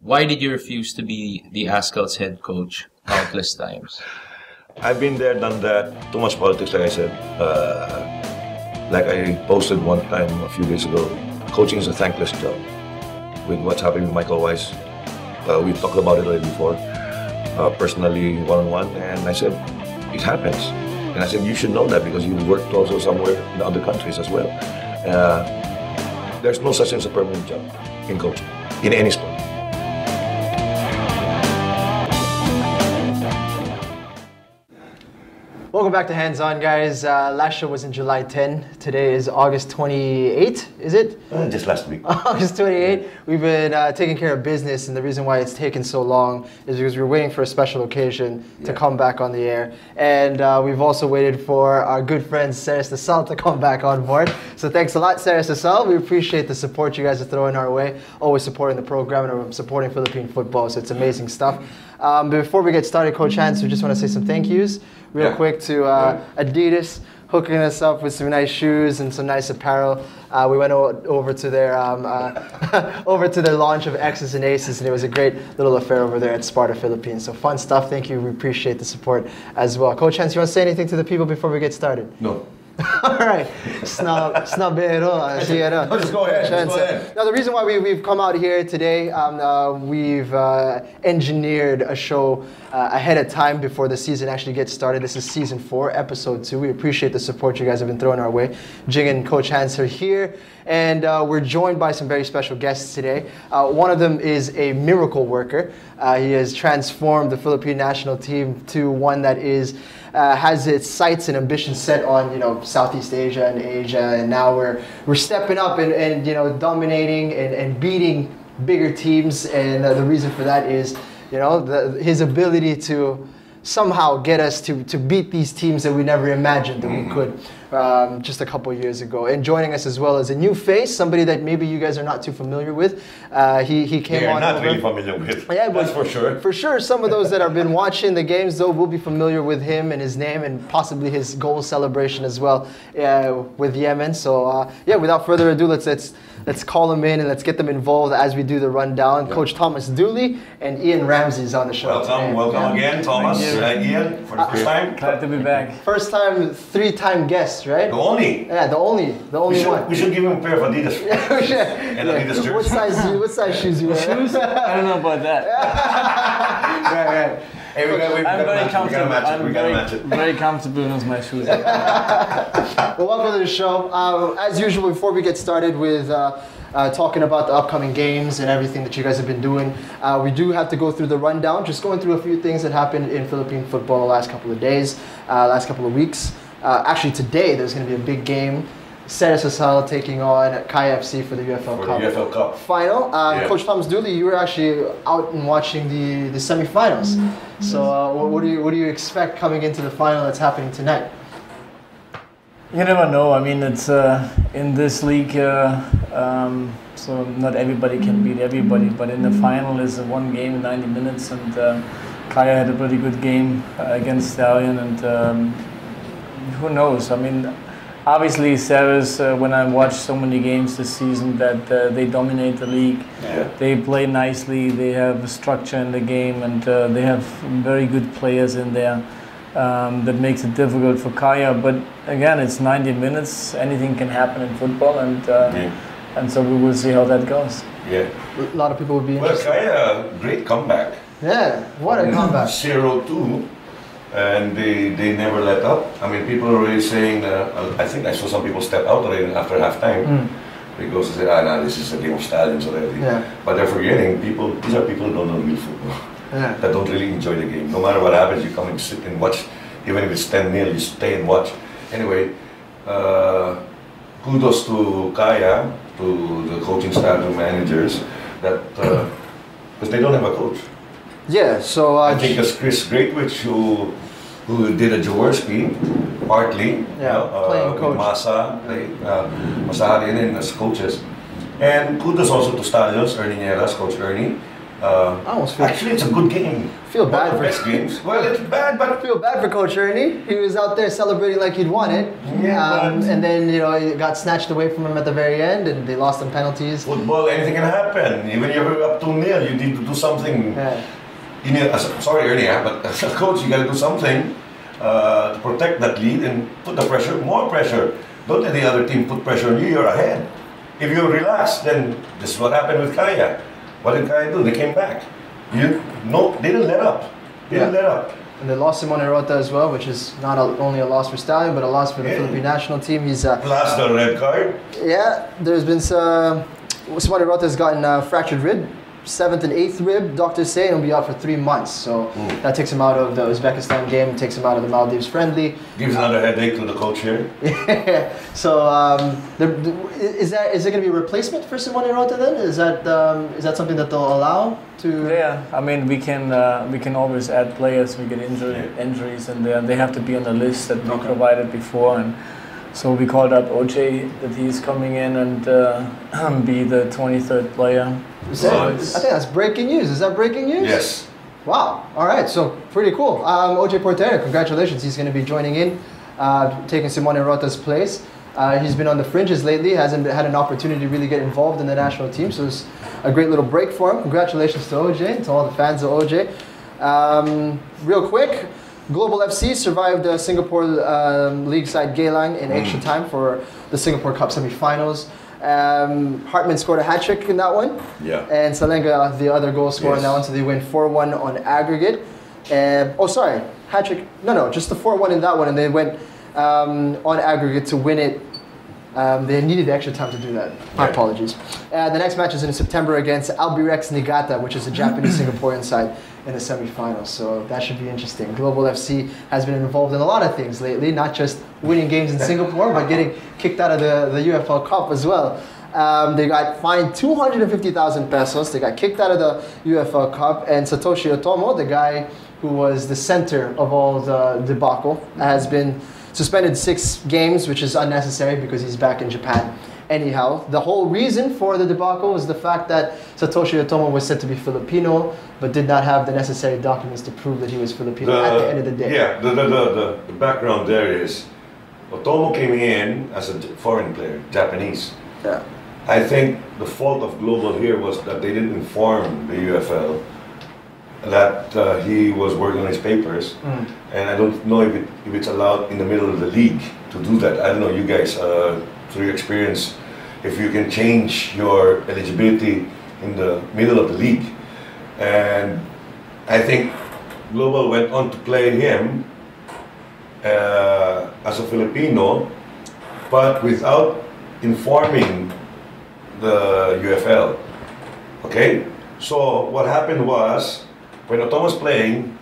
Why did you refuse to be the Azkals head coach countless times? I've been there, done that. Too much politics, like I said. Like I posted one time a few days ago, coaching is a thankless job. With what's happening with Michael Weiss, we talked about it already before, personally, one-on-one, and I said, it happens. And I said, you should know that because you worked also somewhere in other countries as well. There's no such thing as a permanent job in coaching, in any sport. Welcome back to Hands On, guys. Last show was in July 10. Today is August 28, is it? Just last week. August 28. We've been taking care of business, and the reason why it's taken so long is because we were waiting for a special occasion to come back on the air. And we've also waited for our good friend Sarah Sasal to come back on board. So thanks a lot, Sarah Sasal. We appreciate the support you guys are throwing our way. Always supporting the program and supporting Philippine football, so it's amazing stuff. Before we get started, Coach Hans, we just want to say some thank yous real quick to Adidas, hooking us up with some nice shoes and some nice apparel. We went over to their launch of X's and Aces, and it was a great little affair over there at Sparta, Philippines. So fun stuff. Thank you. We appreciate the support as well. Coach Hans, you want to say anything to the people before we get started? No. All right, snobero. Just go ahead. Now, the reason why we've come out here today, we've engineered a show ahead of time before the season actually gets started. This is season 4, episode 2. We appreciate the support you guys have been throwing our way. Jing and Coach Hans are here, and we're joined by some very special guests today. One of them is a miracle worker. He has transformed the Philippine national team to one that is has its sights and ambitions set on Southeast Asia and Asia, and now we're stepping up and dominating and beating bigger teams, and the reason for that is his ability to somehow get us to beat these teams that we never imagined that we could just a couple years ago. And joining us as well as a new face, somebody that maybe you guys are not too familiar with. He came on. Not really familiar with. Yeah, that's for sure. For sure, some of those that have been watching the games though will be familiar with him and his name and possibly his goal celebration as well with Yemen. So without further ado, let's call them in and let's get them involved as we do the rundown. Yeah. Coach Thomas Dooley and Iain Ramsay is on the show. Welcome again, Thomas. Iain, for the first time. Glad to be back. First time, 3-time guest, right? The only. Yeah, the only one. We should give him a pair of Adidas. Adidas jersey. What size shoes you wear? Shoes? I don't know about that. Right. Hey, I'm very comfortable. We gotta match it. Very comfortable with my shoes. Well, welcome to the show. As usual, before we get started with talking about the upcoming games and everything that you guys have been doing, we do have to go through the rundown, just going through a few things that happened in Philippine football the last couple of days, last couple of weeks. Actually, today there's going to be a big game. Sarah Sasal taking on Kai FC for the UFL Cup final. Coach Thomas Dooley, you were actually out and watching the semifinals. So what do you expect coming into the final that's happening tonight? You never know. I mean, it's in this league, so not everybody can beat everybody. But in the final is one game in 90 minutes, and Kaya had a pretty good game against Stallion, and who knows? I mean, obviously, Sarah's, when I watched so many games this season, that they dominate the league. Yeah. They play nicely, they have a structure in the game, and they have very good players in there. That makes it difficult for Kaya. But again, it's 90 minutes, anything can happen in football, and so we will see how that goes. Yeah. A lot of people would be interested. Well, Kaya, great comeback. Yeah, what a comeback. 0-2. And they never let up. I mean, people are already saying, I think I saw some people step out already after halftime because they say, this is a game of stallions already. Yeah. But they're forgetting, these are people who don't know real football, that don't really enjoy the game. No matter what happens, you come and sit and watch, even if it's 10-0, you stay and watch. Anyway, kudos to Kaya, to the coaching staff, to managers, that because they don't have a coach. Yeah, so I think it's Chris Greatwich who did a Jaworski partly, playing coach. With Masahari and as coaches. And kudos also to Stallions, Ernie Nieras, Coach Ernie, I almost feel Actually, it's a good game. Feel bad One of the for- best games. Well, it's bad, I but feel bad for Coach Ernie. He was out there celebrating like he'd won it, Yeah, but- and then it got snatched away from him at the very end, and they lost on penalties. football, anything can happen. Even if you're up 2-0, you need to do something. Yeah. You need, sorry, Ernie, but as a coach, you got to do something to protect that lead and put the pressure, more pressure. Don't let the other team put pressure on you. You're ahead. If you relax, then this is what happened with Kaya. What did Kaya do? They came back. They didn't let up. They didn't let up. And they lost Simone Rota as well, which is not only a loss for Stallion, but a loss for the Philippine national team. He's Plus the red card. yeah. There's been some. Simone Rota has gotten a fractured rib, 7th and 8th rib. Doctors say he'll be out for 3 months. So that takes him out of the Uzbekistan game, takes him out of the Maldives friendly. Gives another headache to the coach here. So is there going to be a replacement for Simone Rota then? Is that something that they'll allow to? Yeah, I mean we can always add players. We get injuries, and they have to be on the list that we provided before. And so we called up OJ that he's coming in and be the 23rd player. I think that's breaking news. Is that breaking news? Yes. Wow. All right. So pretty cool. OJ Portera, congratulations. He's going to be joining in, taking Simone Rota's place. He's been on the fringes lately. Hasn't had an opportunity to really get involved in the national team. So it's a great little break for him. Congratulations to OJ, to all the fans of OJ. Real quick, Global FC survived the Singapore league side Geylang in extra time for the Singapore Cup semi-finals. Hartman scored a hat-trick in that one. Yeah. And Salenga, the other goal scorer in that one, so they win 4-1 on aggregate. Hat-trick. No, just the 4-1 in that one, and they went on aggregate to win it. They needed extra time to do that. My apologies. The next match is in September against Albirex Niigata, which is a Japanese Singaporean side in the semifinals. So that should be interesting. Global FC has been involved in a lot of things lately, not just winning games in Singapore, but getting kicked out of the UFL Cup as well. They got fined 250,000 pesos. They got kicked out of the UFL Cup, and Satoshi Otomo, the guy who was the center of all the debacle, has been suspended 6 games, which is unnecessary because he's back in Japan. Anyhow, the whole reason for the debacle was the fact that Satoshi Otomo was said to be Filipino, but did not have the necessary documents to prove that he was Filipino at the end of the day. Yeah, the background there is Otomo came in as a foreign player, Japanese. Yeah. I think the fault of Global here was that they didn't inform the UFL that he was working on his papers, and I don't know if it's allowed in the middle of the league to do that. I don't know, you guys, through your experience, if you can change your eligibility in the middle of the league. And I think Global went on to play him as a Filipino, but without informing the UFL. Okay? So what happened was, when Otomo was playing,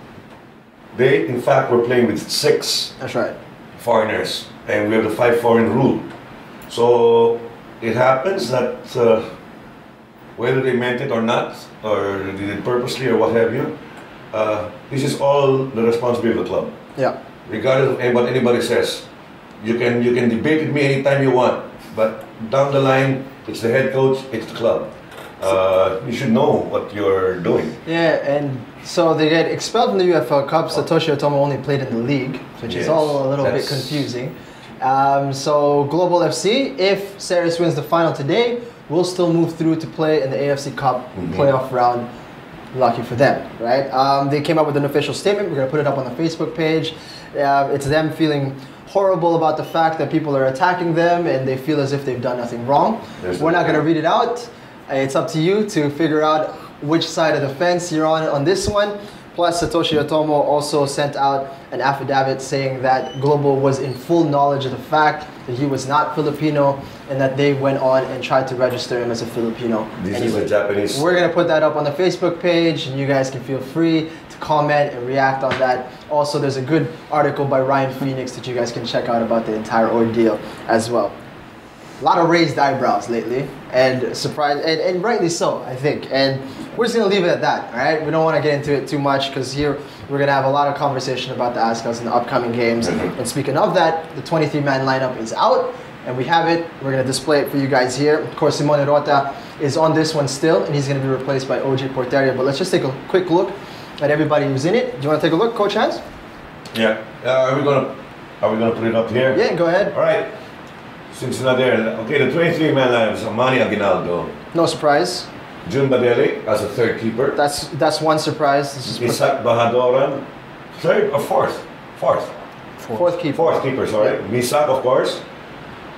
they in fact were playing with 6 That's right. foreigners, and we have the 5 foreign rule. So it happens that whether they meant it or not, or did it purposely or what have you, this is all the responsibility of the club. Yeah. Regardless of what anybody says, you can debate with me anytime you want, but down the line, it's the head coach, it's the club. You should know what you're doing. Yeah, and so they get expelled from the UFL Cup. Satoshi Otomo only played in the league, which is all a little bit confusing. So Global FC, if Ceres wins the final today, will still move through to play in the AFC Cup playoff round. Lucky for them, right? They came up with an official statement. We're going to put it up on the Facebook page. It's them feeling horrible about the fact that people are attacking them and they feel as if they've done nothing wrong. We're not going to read it out. It's up to you to figure out which side of the fence you're on this one. Plus, Satoshi Otomo also sent out an affidavit saying that Global was in full knowledge of the fact that he was not Filipino and that they went on and tried to register him as a Filipino. This is a Japanese. We're going to put that up on the Facebook page, and you guys can feel free to comment and react on that. Also, there's a good article by Ryan Phoenix that you guys can check out about the entire ordeal as well. A lot of raised eyebrows lately, and surprise, and rightly so, I think. And we're just gonna leave it at that, all right? We don't want to get into it too much because here we're gonna have a lot of conversation about the Azkals in the upcoming games. And speaking of that, the 23-man lineup is out, and we have it. We're going to display it for you guys here. Of course, Simone Rota is on this one still, and he's going to be replaced by OJ Porteria. But let's just take a quick look at everybody who's in it. Do you want to take a look, Coach Hans? Yeah. Are we gonna put it up here? Yeah, go ahead. All right. Since it's not there, okay. The 23-man lineup is Manny Aguinaldo, No surprise. Jun Badeli as a third keeper. That's one surprise. This is Isaac Bahadoran, third or fourth? fourth keeper. Fourth keeper, sorry. Misak, of course.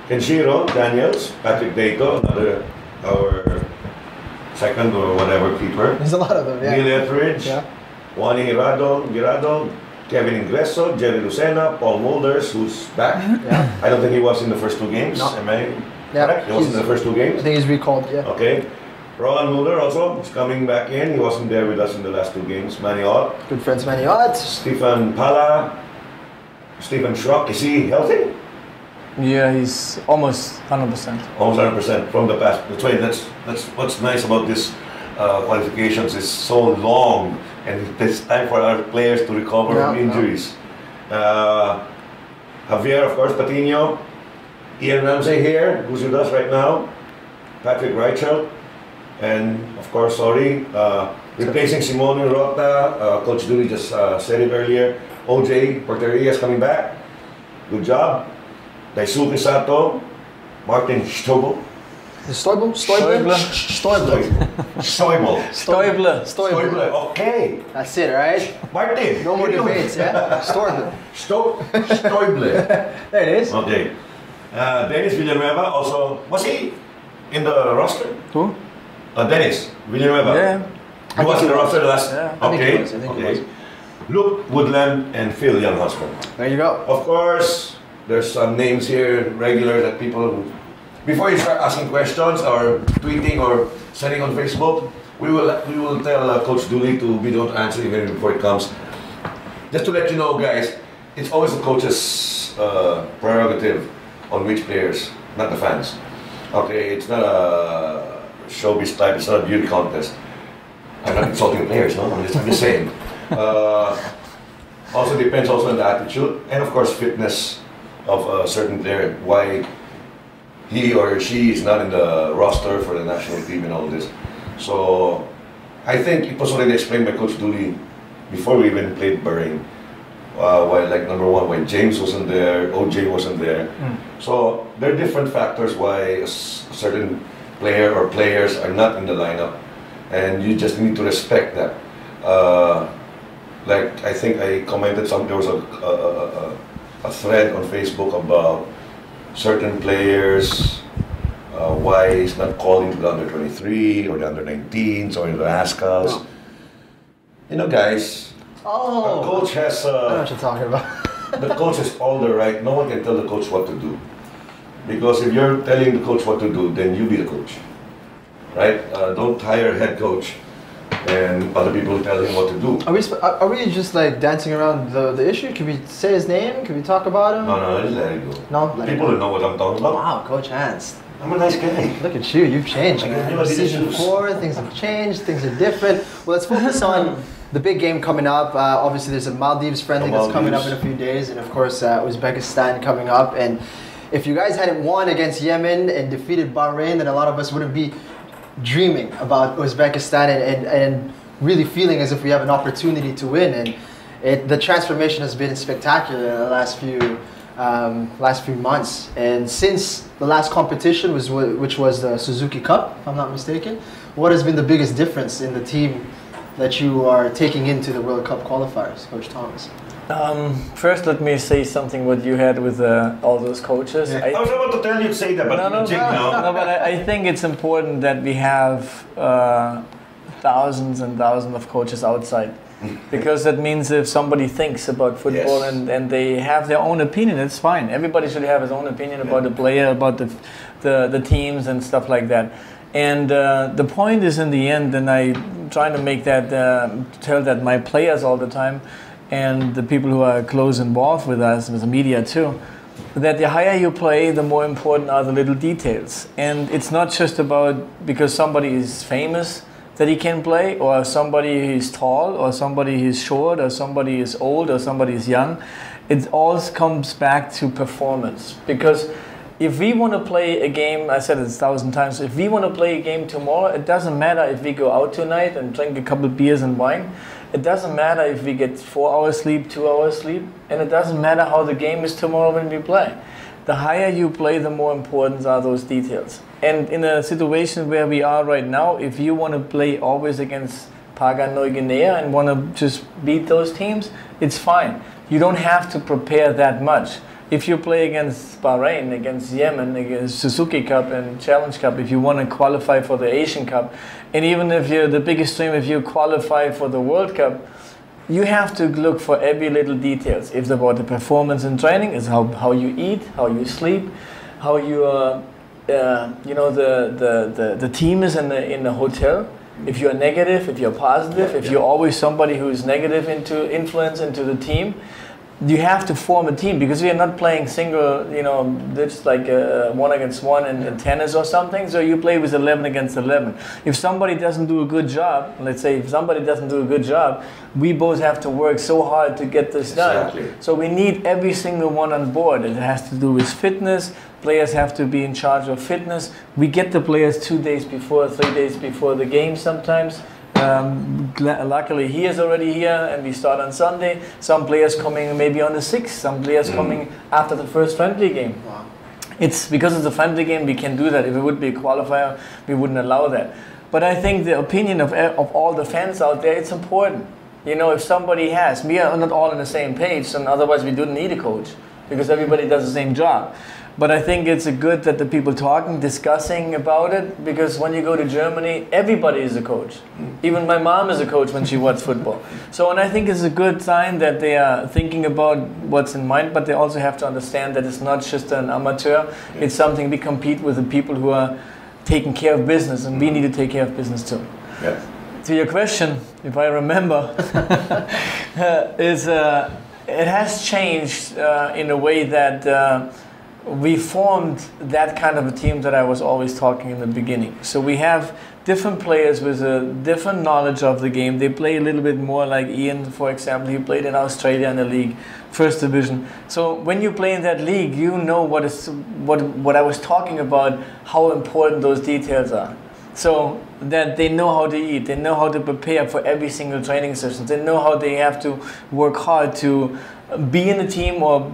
Kenshiro Daniels, Patrick Dato, our second or whatever keeper. There's a lot of them. Yeah. Neil Etheridge, Yeah. Juani Girado, Kevin Ingreso, Jerry Lucena, Paul Mulders, who's back. Yeah. I don't think he was in the first 2 games. No. Am I Yeah, correct? He wasn't in the first 2 I games. think he's recalled. Yeah. Okay. Rowan Muller also is coming back in. He wasn't there with us in the last 2 games. Manny Ott, Good friends, Manny Ott. Stephen Pala, Stephen Schrock. Is he healthy? Yeah, he's almost 100%. Almost 100% from the past. That's what's nice about this qualifications. It's so long, and it takes time for our players to recover from injuries. Javier, of course, Patino, Iain Ramsay here, who's with us right now, Patrick Reichelt, and of course, replacing Simone Rota. Coach Dooley just said it earlier. OJ Porteria is coming back. Good job. Daisuke Sato, Martin Stoibel. Stoibel? Stoibel. Okay. That's it, right? Martin. No more debates, yeah? Stoibel. Stoibel. There it is. Okay. Dennis Villanueva also. Was he in the roster? Who? Dennis Villanueva. Yeah. He was in the roster last. Yeah. I think he Okay. was, I think he Okay. was. Luke Woodland and Phil Younghusband. There you go. Of course, there's some names here, regular that people. Before you start asking questions or tweeting or sending on Facebook, we will tell Coach Dooley to we don't answer even before it comes. Just to let you know, guys, it's always the coach's prerogative on which players, not the fans. Okay, it's not a showbiz type. It's not a beauty contest. I'm not insulting the players, no. I'm just saying. Also depends also on the attitude and of course fitness of a certain player. Why he or she is not in the roster for the national team and all this. So I think it was already explained by Coach Dooley before we even played Bahrain. Why, like number one, why James wasn't there, OJ wasn't there. So there are different factors why a certain player or players are not in the lineup, and you just need to respect that. Like I think I commented there was a thread on Facebook about certain players, why he's not calling to the under 23 or the under 19s or the Azkals. You know, guys, a coach has. I know what you're talking about. The coach has all the right. No one can tell the coach what to do, because if you're telling the coach what to do, then you be the coach, right? Don't hire a head coach and other people tell him what to do. Are we just like dancing around the issue? Can we say his name? Can we talk about him? No, just let it go. No, let it People go. don't know what I'm talking about. Wow, Coach Hans. I'm a nice guy. Look at you, you've changed, I can man. do my Season shoes. 4, things have changed, things are different. Well, let's focus on the big game coming up. Obviously, there's a Maldives friendly that's coming up in a few days, and of course, Uzbekistan coming up. And if you guys hadn't won against Yemen and defeated Bahrain, then a lot of us wouldn't be dreaming about Uzbekistan and really feeling as if we have an opportunity to win. And the transformation has been spectacular in the last few months. And since the last competition which was the Suzuki Cup, if I'm not mistaken, what has been the biggest difference in the team that you are taking into the World Cup qualifiers, Coach Thomas? First, let me say something what you had with all those coaches. Yeah. I was about to tell you to say that, but No, but I think it's important that we have thousands and thousands of coaches outside. Because that means if somebody thinks about football and they have their own opinion, it's fine. Everybody should have his own opinion about the player, about the teams and stuff like that. And the point is, in the end, and I try to make that tell that my players all the time, and the people who are close involved with us, with the media too, that the higher you play, the more important are the little details. And it's not just about because somebody is famous that he can play, or somebody is tall, or somebody is short, or somebody is old, or somebody is young. It all comes back to performance. Because if we want to play a game, I said it 1,000 times, if we want to play a game tomorrow, it doesn't matter if we go out tonight and drink a couple of beers and wine. It doesn't matter if we get 4 hours sleep, 2 hours sleep, and it doesn't matter how the game is tomorrow when we play. The higher you play, the more important are those details. And in a situation where we are right now, if you want to play always against Papua New Guinea and want to just beat those teams, it's fine. You don't have to prepare that much. If you play against Bahrain, against Yemen, against Suzuki Cup and Challenge Cup, if you want to qualify for the Asian Cup, and even if you're the biggest stream, if you qualify for the World Cup, you have to look for every little details. If it's about the performance and training, is how you eat, how you sleep, how you the team is in the hotel. If you're negative, if you're positive, if you're always somebody who is negative into influence into the team, you have to form a team, because we are not playing single, it's like 1 against 1 in tennis or something. So you play with 11 against 11. If somebody doesn't do a good job, let's say if somebody doesn't do a good job, we both have to work so hard to get this done. So we need every single one on board. It has to do with fitness. Players have to be in charge of fitness. We get the players 2 days before, 3 days before the game sometimes. Luckily he is already here and we start on Sunday. Some players coming maybe on the 6th, some players coming after the first friendly game. Wow. It's because it's a friendly game, we can do that. If it would be a qualifier, we wouldn't allow that. But I think the opinion of all the fans out there, it's important. If somebody we are not all on the same page, and otherwise we don't need a coach, because everybody does the same job. But I think it's good that the people talking, discussing about it, because when you go to Germany, everybody is a coach. Even my mom is a coach when she watches football. So, and I think it's a good sign that they are thinking about what's in mind, but they also have to understand that it's not just an amateur. It's something we compete with the people who are taking care of business, and we need to take care of business too. Yeah. To your question, if I remember, it has changed in a way that we formed that kind of a team that I was always talking in the beginning. So we have different players with a different knowledge of the game. They play a little bit more like Iain, for example. He played in Australia in the league, first division. So when you play in that league, you know what I was talking about, how important those details are. So that they know how to eat, they know how to prepare for every single training session, they know how they have to work hard to be in a team or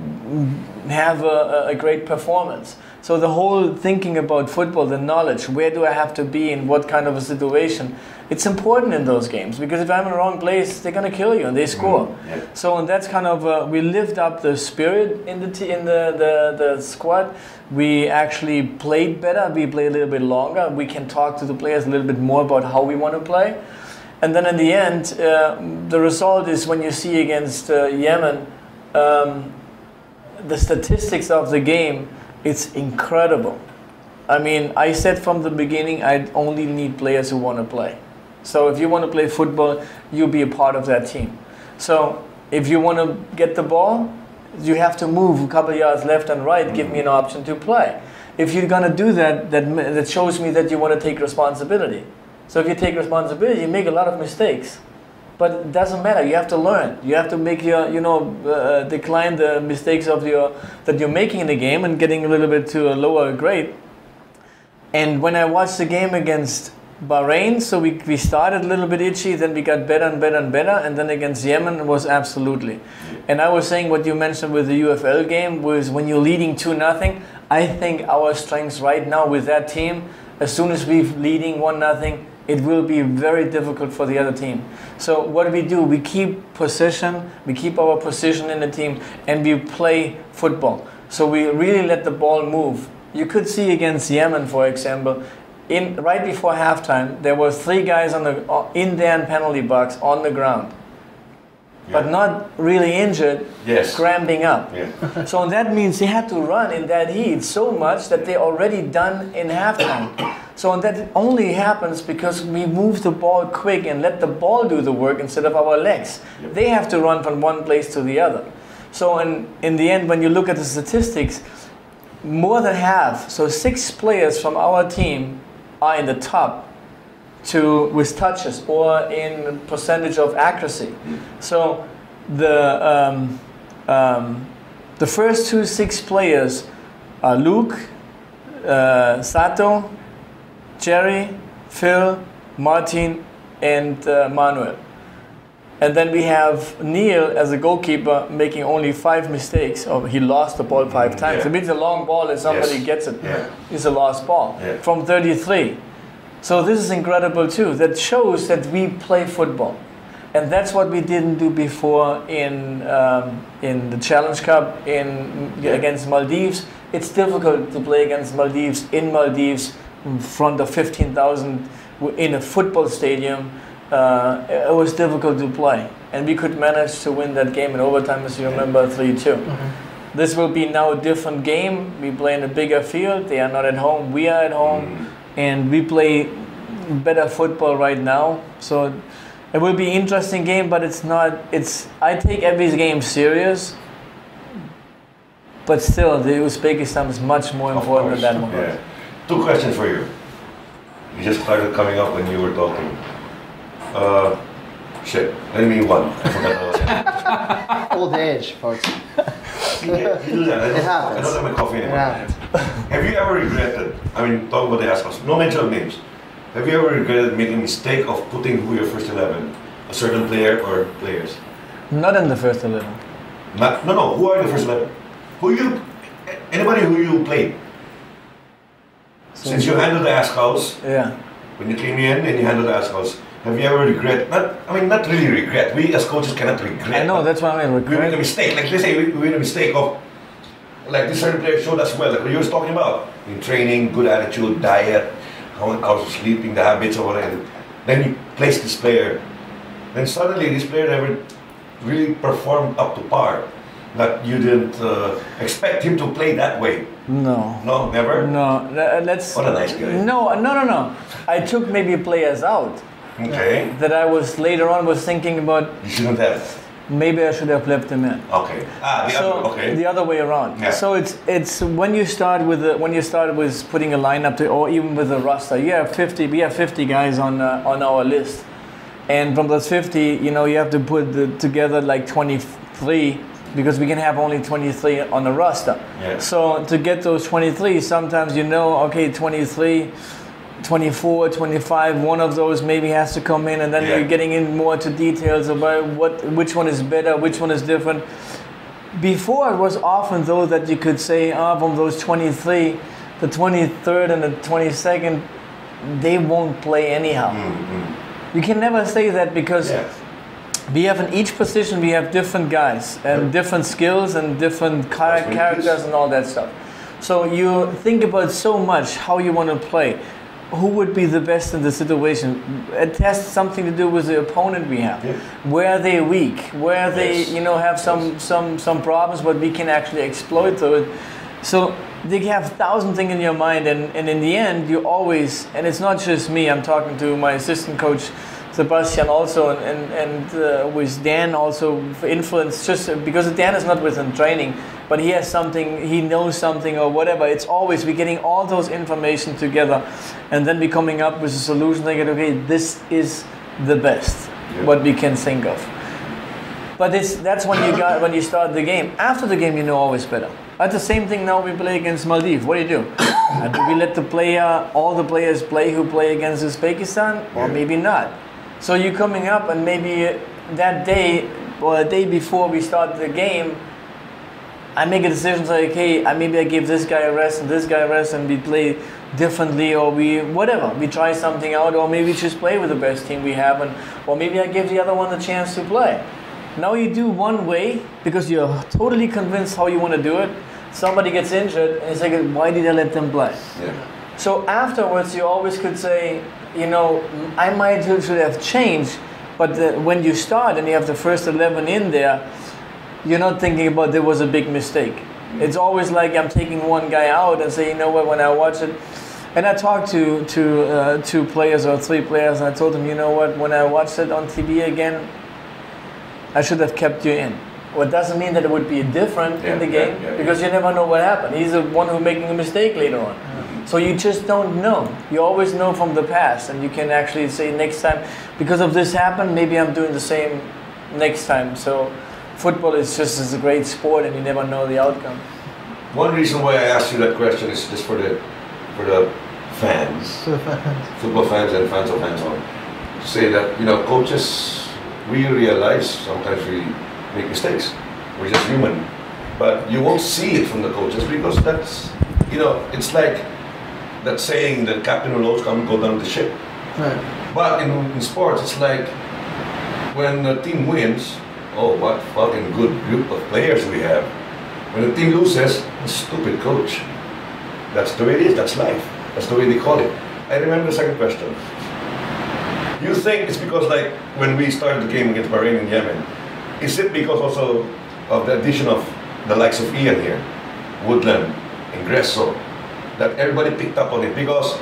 have a great performance. So the whole thinking about football, the knowledge, where do I have to be in what kind of a situation, it's important in those games, because if I'm in the wrong place, they're going to kill you and they score. So and that's kind of, we lived up the spirit in the squad. We actually played better, we played a little bit longer, we can talk to the players a little bit more about how we want to play. And then in the end, the result is when you see against Yemen, the statistics of the game, it's incredible. I mean, I said from the beginning, I only need players who want to play. So if you want to play football, you'll be a part of that team. So if you want to get the ball, you have to move a couple of yards left and right, give me an option to play. If you're going to do that, that shows me that you want to take responsibility. So if you take responsibility, you make a lot of mistakes. But it doesn't matter. You have to learn. You have to make your, decline the mistakes of that you're making in the game and getting a little bit to a lower grade. And when I watched the game against Bahrain, so we started a little bit itchy, then we got better and better and better, and then against Yemen it was absolutely. And I was saying what you mentioned with the UFL game was when you're leading 2-0, I think our strengths right now with that team, as soon as we're leading 1-0, it will be very difficult for the other team. So what do? We keep possession, we keep our position in the team, and we play football. So we really let the ball move. You could see against Yemen, for example, right before halftime, there were 3 guys in their penalty box on the ground, but not really injured, cramping up. So that means they had to run in that heat so much that they're already done in halftime. So that only happens because we move the ball quick and let the ball do the work instead of our legs. They have to run from one place to the other. So in the end, when you look at the statistics, more than half, so 6 players from our team are in the top with touches or in percentage of accuracy. So the first 6 players are Luke, Sato, Jerry, Phil, Martin, and Manuel. And then we have Neil as a goalkeeper making only 5 mistakes. Or he lost the ball 5 times. It means a long ball if somebody gets it. It's a lost ball from 33. So this is incredible too. That shows that we play football. And that's what we didn't do before in the Challenge Cup against Maldives. It's difficult to play against Maldives in front of 15,000 in a football stadium. It was difficult to play, and we could manage to win that game in overtime, as you remember, 3-2. This will be now a different game. We play in a bigger field. They are not at home. We are at home, and we play better football right now. So it will be an interesting game, but it's not. I take every game serious, but still, the Uzbekistan is much more important than that one. Yeah. 2 questions for you. You just started coming up when you were talking. Shit, let me one. I forgot Old age, folks. You do that. It happens. I don't have my coffee anymore. It happens. Have you ever regretted, talking about the Azkals, no mention of names. Have you ever regretted making a mistake of putting who your first 11? A certain player or players? Not in the first 11. No, who are the first 11? Anybody who you played? Since you handled the Azkals, when you came in and you handled the Azkals, have you ever regret? Not really regret. We as coaches cannot regret. I know, that's what I mean. We made a mistake. Like let's say we made a mistake of, like this certain player showed us well, like what you were talking about. In training, good attitude, diet, how sleeping, the habits or whatever. Then you place this player. Then suddenly this player never really performed up to par. That you didn't expect him to play that way. No. No, never? No. Let's. What a nice guy. No. I took maybe players out. Okay. That I was later on thinking about. You shouldn't have. Maybe I should have left them in. Okay. The other way around. Yeah. So it's when you start with putting a lineup or even with a roster. We have 50 guys on our list, and from those 50, you have to put together like 23. Because we can have only 23 on the roster. Yeah. So to get those 23, sometimes 23, 24, 25, one of those maybe has to come in, and then you're getting in more to details about which one is better, which one is different. Before it was often though that you could say, from those 23, the 23rd and the 22nd, they won't play anyhow. You can never say that because we have in each position, we have different guys and different skills and different characters and all that stuff. So you think about so much how you want to play. Who would be the best in the situation? It has something to do with the opponent we have. Where are they weak? Where they have some problems, but we can actually exploit those. So they have 1,000 things in your mind, and in the end, you always, and it's not just me, I'm talking to my assistant coach, Sebastian also, and with Dan also for influence, just because Dan is not within training, but he has something, he knows something or whatever. It's always, we're getting all those information together and then we're coming up with a solution like, okay, this is the best, what we can think of. But that's when you start the game. After the game, always better. That's the same thing now we play against Maldives. What do? Do we let all the players play who play against Uzbekistan? Or maybe not. So you're coming up and maybe that day or a day before we start the game, I make a decision like, hey, maybe I give this guy a rest and this guy a rest and we play differently or we try something out, or maybe we just play with the best team we have, or maybe I give the other one the chance to play. Now you do one way because you're totally convinced how you want to do it. Somebody gets injured and it's like, why did I let them play? So afterwards you always could say, I might should have changed, but when you start and you have the first 11 in there, you're not thinking about there was a big mistake. It's always like I'm taking one guy out and say, when I watch it, and I talked to 2 players or 3 players, and I told them, when I watched it on TV again, I should have kept you in. Well, it doesn't mean that it would be different in the game, because you never know what happened. He's the one who's making a mistake later on. So you just don't know. You always know from the past, and you can actually say next time, because of this happened, maybe I'm doing the same next time. So football is a great sport, and you never know the outcome. One reason why I asked you that question is just for the for the fans, football fans and fans of hands-on, to say that, coaches, we realize sometimes we make mistakes. We're just human. But you won't see it from the coaches because that's, it's like that saying that captain will always come and go down the ship. Right. But in sports, it's like when the team wins, oh, what fucking good group of players we have. When the team loses, a stupid coach. That's the way it is, that's life. That's the way they call it. I remember the second question. You think it's because, like, when we started the game against Bahrain and Yemen, is it because also of the addition of the likes of Iain here, Woodland, Ingresso, that everybody picked up on it? Because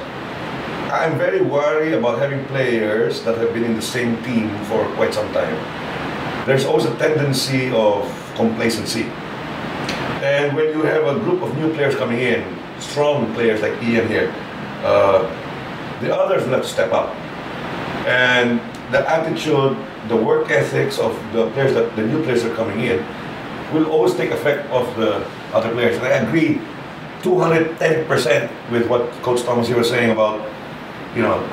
I'm very worried about having players that have been in the same team for quite some time. There's always a tendency of complacency. And when you have a group of new players coming in, strong players like Iain here, the others will have to step up. And the attitude, the work ethics of the players, that the new players are coming in, will always take effect of the other players. And I agree 210% with what Coach Thomas here was saying about,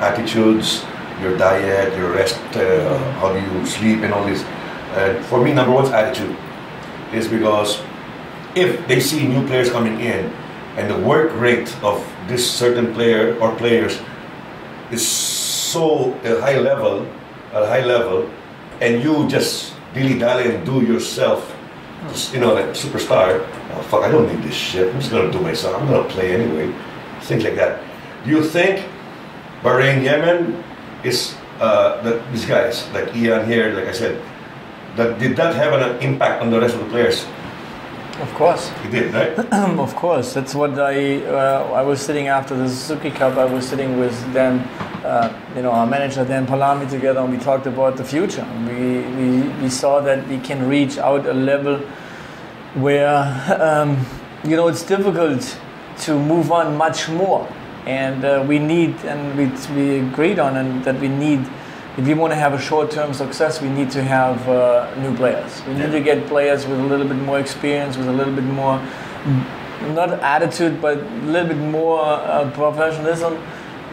attitudes, your diet, your rest, how do you sleep and all this. For me, number one is attitude. Is because if they see new players coming in and the work rate of this certain player or players is so at a high level, and you just dilly-dally and do yourself, like superstar, oh, fuck, I don't need this shit, I'm just gonna do myself, I'm gonna play anyway, things like that. Do you think Bahrain, Yemen is, that these guys, like Iain here, like I said, did that have an impact on the rest of the players? Of course. It did, right? Of course. That's what I was sitting after the Suzuki Cup. I was sitting with Dan, our manager Dan Palami together, and we talked about the future. We saw that we can reach out a level where it's difficult to move on much more, and we need, and we agreed on, and that we need. If we want to have a short-term success, we need to have new players. We need to get players with a little bit more experience, with a little bit more, not attitude, but a little bit more professionalism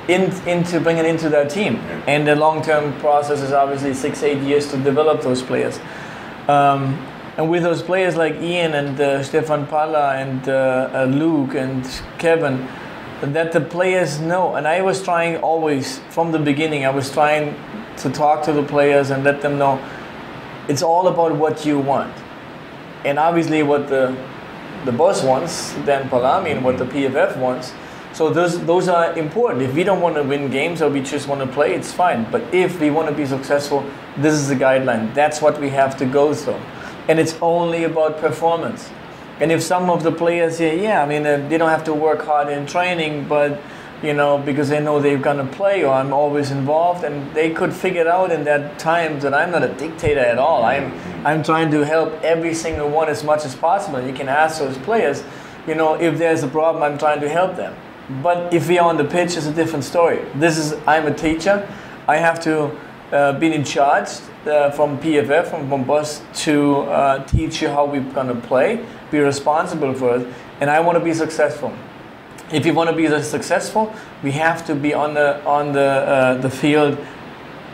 into bringing into their team. And the long-term process is obviously 6-8 years to develop those players. And with those players like Iain and Stefan Palla and Luke and Kevin, that the players know. And I was trying always, from the beginning, I was trying to talk to the players and let them know it's all about what you want. And obviously what the boss wants, Dan Palami, and what the PFF wants. So those are important. If we don't want to win games or we just want to play, it's fine. But if we want to be successful, this is the guideline. That's what we have to go through. And it's only about performance. And if some of the players say, they don't have to work hard in training, but because they know they're gonna play, or I'm always involved, and they could figure it out in that time that I'm not a dictator at all. I'm trying to help every single one as much as possible. You can ask those players, if there's a problem, I'm trying to help them. But if we are on the pitch, it's a different story. I'm a teacher. I have to be in charge from PFF, from boss, to teach you how we're gonna play, be responsible for it, and I want to be successful. If you want to be successful, we have to be on the field,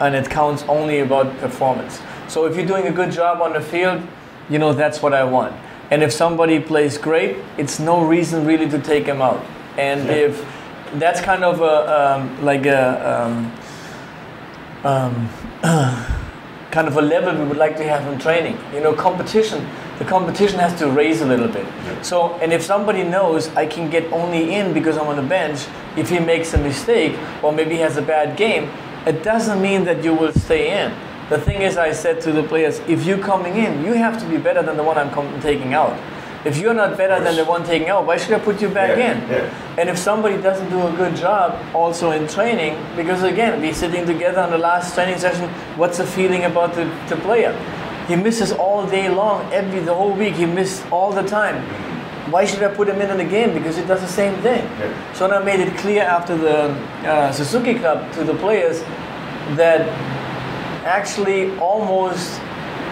and it counts only about performance. So if you're doing a good job on the field, that's what I want. And if somebody plays great, it's no reason really to take him out. And if that's kind of kind of a level we would like to have in training. The competition has to raise a little bit. Yeah. So, and if somebody knows I can get only in because I'm on the bench, if he makes a mistake or maybe he has a bad game, it doesn't mean that you will stay in. The thing is, I said to the players, if you're coming in, you have to be better than the one I'm taking out. If you're not better than the one taking out, why should I put you back in? Yeah. And if somebody doesn't do a good job also in training, because again, we're sitting together on the last training session, what's the feeling about the player? He misses all day long, the whole week, he missed all the time. Why should I put him in the game? Because he does the same thing. Yeah. So I made it clear after the Suzuki Cup to the players that actually almost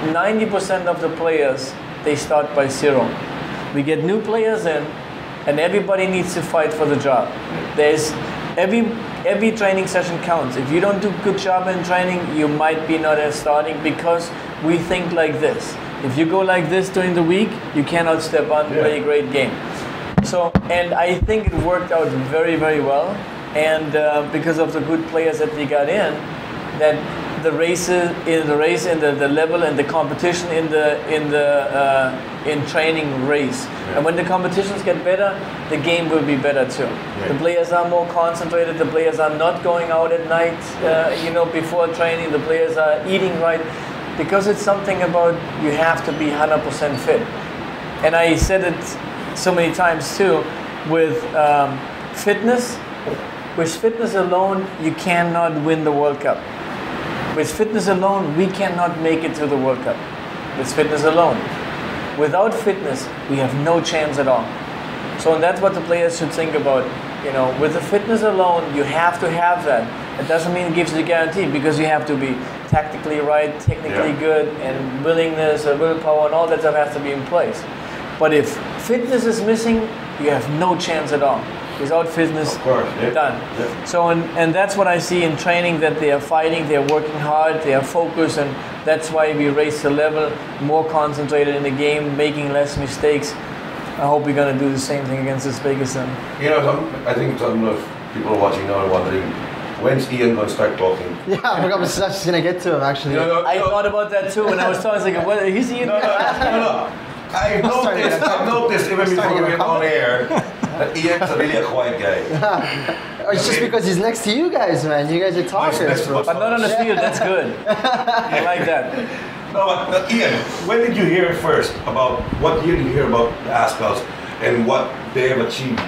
90% of the players, they start by zero. We get new players in, and everybody needs to fight for the job. There's every training session counts. If you don't do a good job in training, you might be not as starting, because we think like this. If you go like this during the week, you cannot step on and play a great game. So, and I think it worked out very, very well. And because of the good players that we got in, that the level and the competition in training race. Yeah. And when the competitions get better, the game will be better too. Yeah. The players are more concentrated. The players are not going out at night, before training. The players are eating right, because it's something about you have to be 100% fit. And I said it so many times too, with fitness. With fitness alone, you cannot win the World Cup. With fitness alone, we cannot make it to the World Cup. With fitness alone. Without fitness, we have no chance at all. So that's what the players should think about. With the fitness alone, you have to have that. It doesn't mean it gives you a guarantee, because you have to be tactically right, technically good, and willingness, willpower, and all that stuff has to be in place. But if fitness is missing, you have no chance at all. Without fitness, done. Yeah. So, and that's what I see in training, that they are fighting, they are working hard, they are focused, and that's why we raise the level, more concentrated in the game, making less mistakes. I hope we're going to do the same thing against Uzbekistan. I think some of people watching now are wondering, when's Iain going to start talking? Yeah, I was just going to get to him, actually. I thought about that too when I was talking. I was like, what, he's Iain? No. I've noticed even before we went on air that Iain's really a quiet guy. It's just because he's next to you guys, man. You guys are talkers. But not on the field, that's good. I like that. No, but Iain, when did you hear first what year did you hear about the Azkals and what they have achieved?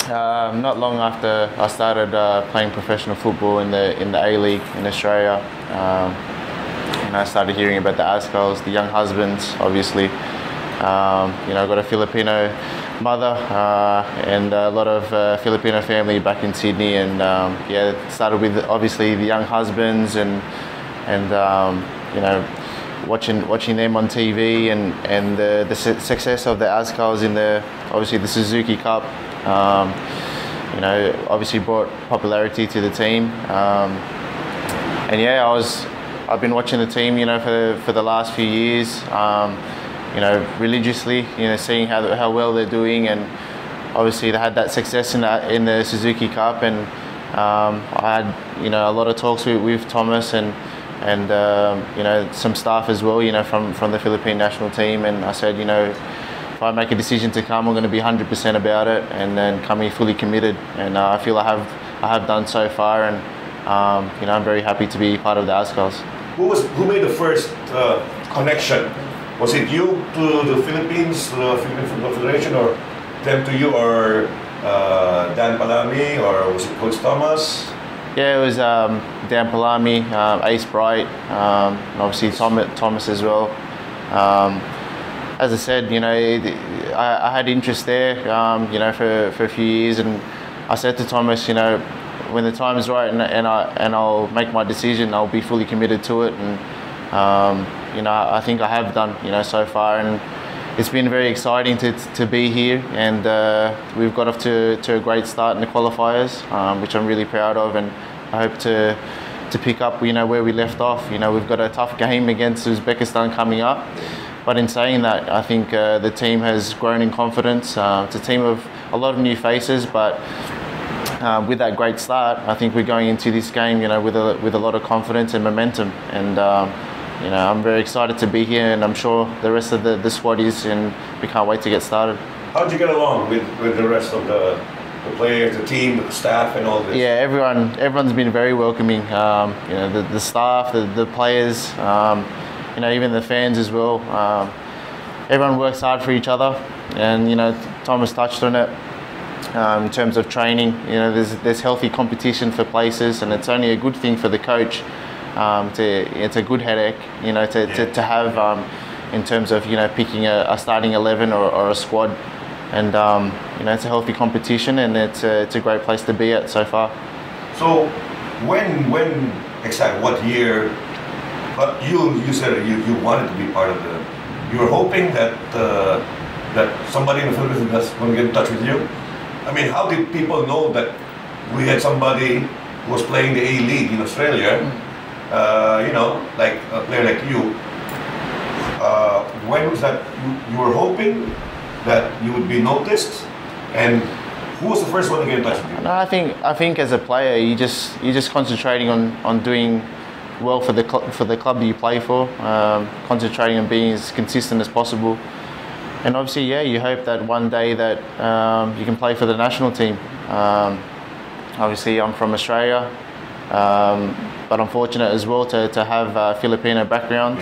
Not long after I started playing professional football in the A-League in Australia, and I started hearing about the Azkals, the young husbands, obviously. I got a Filipino mother and a lot of Filipino family back in Sydney, and it started with obviously the young husbands and watching them on TV and the success of the Azkals in obviously the Suzuki Cup. Obviously brought popularity to the team, I've been watching the team, for the last few years, religiously, seeing how well they're doing, and obviously they had that success in the Suzuki Cup, and I had a lot of talks with Thomas and some staff as well, from the Philippine national team, and I said, if I make a decision to come, I'm going to be 100% about it, and then coming fully committed, and I feel I have done so far, and I'm very happy to be part of the Azkals. Who made the first connection? Was it you to the Philippines, the Philippine Football Federation, or them to you, or Dan Palami, or was it Coach Thomas? Yeah, it was Dan Palami, Ace Bright, and obviously Thomas as well. As I said, I had interest there, for a few years, and I said to Thomas, when the time is right and I'll make my decision, I'll be fully committed to it, and I think I have done, so far, and it's been very exciting to be here, and we've got off to a great start in the qualifiers, which I'm really proud of, and I hope to pick up, where we left off. We've got a tough game against Uzbekistan coming up, but in saying that, I think the team has grown in confidence. It's a team of a lot of new faces, but with that great start, I think we're going into this game, with a lot of confidence and momentum, and I'm very excited to be here, and I'm sure the rest of the squad is, and we can't wait to get started. How did you get along with the rest of the players, the team, the staff, and all this? Yeah, everyone's been very welcoming. The staff, the players, even the fans as well. Everyone works hard for each other, and Thomas touched on it. In terms of training, there's healthy competition for places, and it's only a good thing for the coach. It's a good headache, to have in terms of picking a starting 11 or a squad, and it's a healthy competition, and it's a great place to be at so far. So, when exactly what year? But you said you wanted to be part of you were hoping that that somebody in the Philippines was going to get in touch with you? I mean, how did people know that we had somebody who was playing the A-League in Australia, you know, like a player like you? When was that you were hoping that you would be noticed? And who was the first one to get in touch with you? No, I think as a player, you're just concentrating on doing well for the club that you play for, concentrating on being as consistent as possible, and obviously, yeah, you hope that one day that you can play for the national team. Obviously, I'm from Australia, but I'm fortunate as well to have a Filipino background,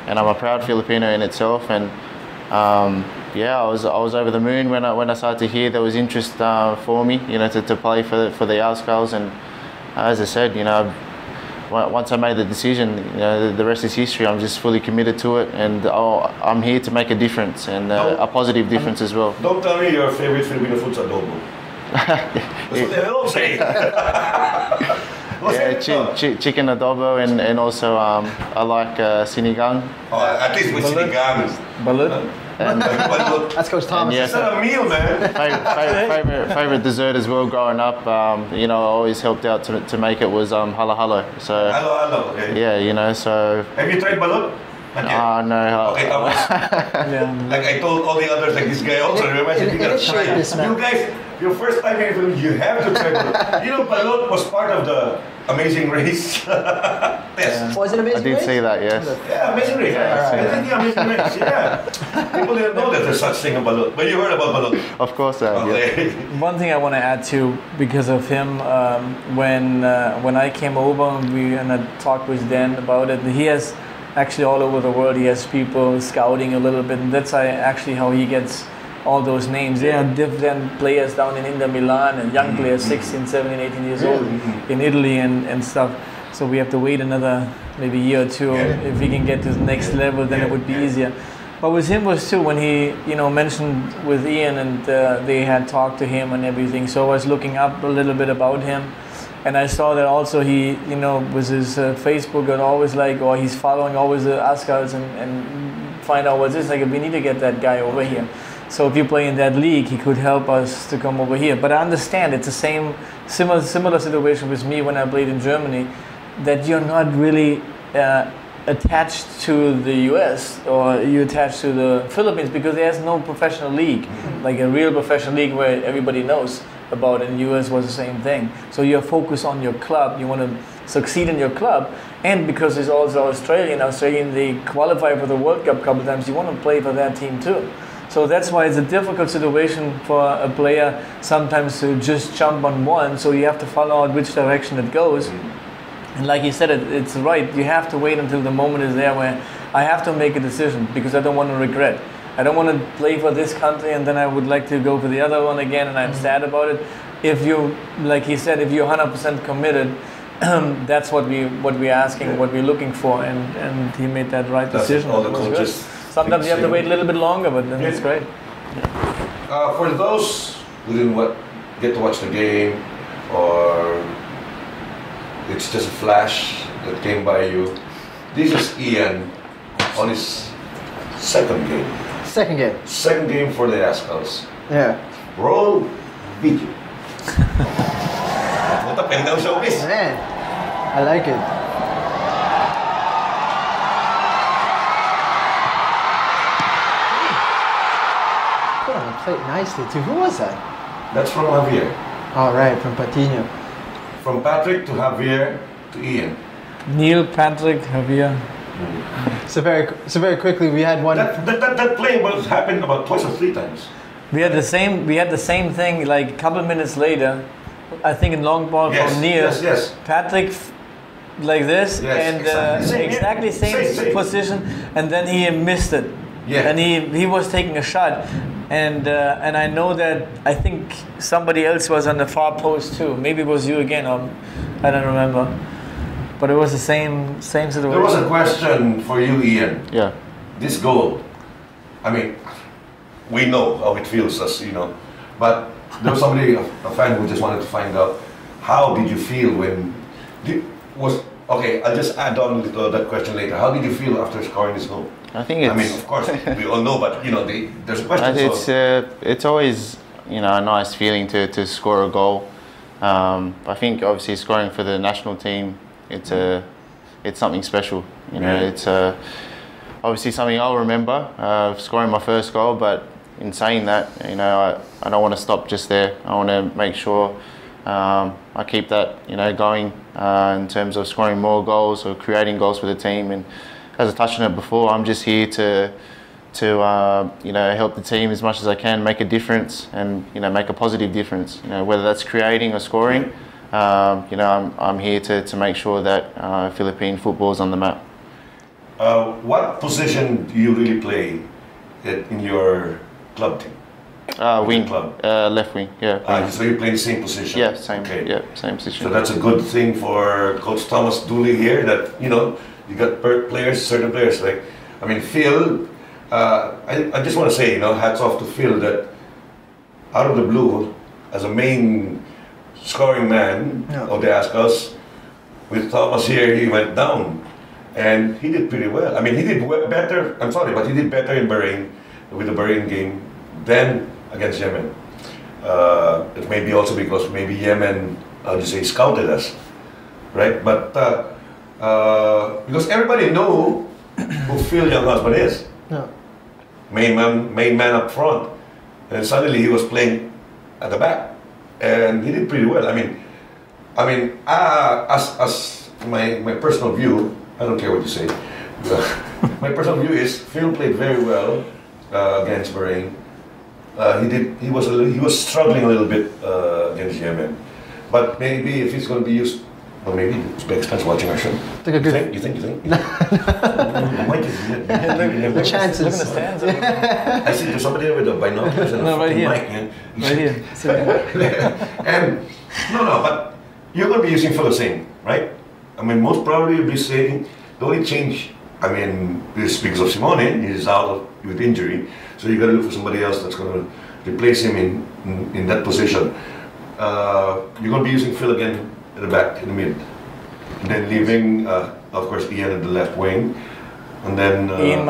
and I'm a proud Filipino in itself. And yeah, I was over the moon when I started to hear there was interest for me, you know, to play for the Azkals. And as I said, you know, once I made the decision, you know, the rest is history. I'm just fully committed to it, and I'm here to make a difference, and a positive difference as well. Don't tell me your favorite Filipino food's adobo. That's what they all say. Yeah, chicken adobo, and also I like sinigang. Oh, at least with sinigang. Balut. And, That's Coach Thomas. yeah, It's not a meal, man. favorite dessert as well growing up. You know, I always helped out to make it was halo halo. So Hello, okay. yeah, you know, so. Have you tried balut? No. Okay, Thomas. Like I told all the others, like this guy also, remember? I said, you gotta try it. You guys, your first time in Philippines, you have to try balut. You know, balut was part of the Amazing Race test. Was it Amazing I did Race? see that, yes. Yeah, Amazing Race. I think the Amazing Race, yeah. People didn't know that there's such thing as balut. But you heard about balut. Of course, yeah. Okay. One thing I want to add too, because of him, when I came over and I talked with Dan about it, he has actually all over the world, he has people scouting a little bit, and that's actually how he gets all those names. There are different players down in Inter Milan and young players, 16, 17, 18 years old in Italy and stuff. So we have to wait another maybe year or two. If we can get to the next level, then it would be easier. But with him was too, when he, you know, mentioned with Iain and they had talked to him and everything. So I was looking up a little bit about him. And I saw that also he, you know, with his Facebook and always like, or he's following always the Azkals and find out what's this. Like, we need to get that guy over here. So if you play in that league, he could help us to come over here. But I understand it's the similar situation with me when I played in Germany, that you're not really attached to the US or you're attached to the Philippines because there's no professional league, like a real professional league where everybody knows about it. In the US was the same thing. So you're focused on your club, you want to succeed in your club, and because it's also Australian, they qualify for the World Cup a couple of times, you want to play for that team too. So that's why it's a difficult situation for a player sometimes to just jump on one, so you have to follow out which direction it goes. And like you said, it's right, you have to wait until the moment is there where I have to make a decision because I don't want to regret. I don't want to play for this country and then I would like to go for the other one again and I'm sad about it. If you, like he said, if you're 100% committed, that's what we're asking, what we're looking for, and he made that right decision. All the coaches. Sometimes you have to wait a little bit longer, but then it's great. For those who didn't get to watch the game, or it's just a flash that came by you, this is Iain on his second game. Second game. Second game for the Azkals. Yeah. Roll video. Puta, pwede daw showbiz. Man, I like it. Put on the plate nicely too. Who was that? That's from Javier. All right, from Patino. From Patrick to Javier to Iain. Neil, Patrick, Javier. So very quickly, we had one. That play happened about twice or three times. We had the same thing like a couple minutes later. I think in long ball from Neil. Yes. Patrick like this and exactly same position, and then he missed it. Yeah. And he was taking a shot, and I know that I think somebody else was on the far post too. Maybe it was you again. I don't remember. But it was the same situation. There was a question for you, Iain. Yeah. This goal, I mean, we know how it feels, as you know, but there was somebody, a fan, who just wanted to find out, how did you feel when Okay, I'll just add on to that question later. How did you feel after scoring this goal? I think it's. I mean, of course, we all know, but there's a question. It's always a nice feeling to score a goal. I think obviously scoring for the national team, it's something special. It's obviously something I'll remember, scoring my first goal. But in saying that, I don't want to stop just there. I want to make sure I keep that going in terms of scoring more goals or creating goals for the team. And as I touched on it before, I'm just here to help the team as much as I can, make a difference, and make a positive difference. Whether that's creating or scoring, I'm here to make sure that Philippine football is on the map. What position do you really play in your club team? Wing, club? Left wing. Yeah. So you play the same position. Yeah, same. Okay. Yeah, same position. So that's a good thing for Coach Thomas Dooley here. That you got certain players like, I mean, Phil. I just want to say, hats off to Phil that out of the blue, as a main scoring man of the Azkals, with Thomas here, he went down, and he did pretty well. I mean, he did better. I'm sorry, but he did better in Bahrain with the Bahrain game than against Yemen. It may be also because maybe Yemen, scouted us, right? But because everybody know who Phil Young Husband is. Yeah. Main man up front, and suddenly he was playing at the back, and he did pretty well. I mean, as my personal view, I don't care what you say. My personal view is Phil played very well against Bahrain. He was struggling a little bit against Yemen, but maybe if he's going to be used. Well, maybe Uzbekistan's watching our show. You think? The chances. Look in the stands. I see there's somebody there with the binoculars and a right here. mic. Right here. And but you're going to be using Phil the same, right? I mean, most probably you'll be saying the only change. I mean, is because of Simone, he's out with injury, so you got to look for somebody else that's going to replace him in that position. You're going to be using Phil again at the back, in the mid, and then leaving, of course, Iain at the left wing, and then Iain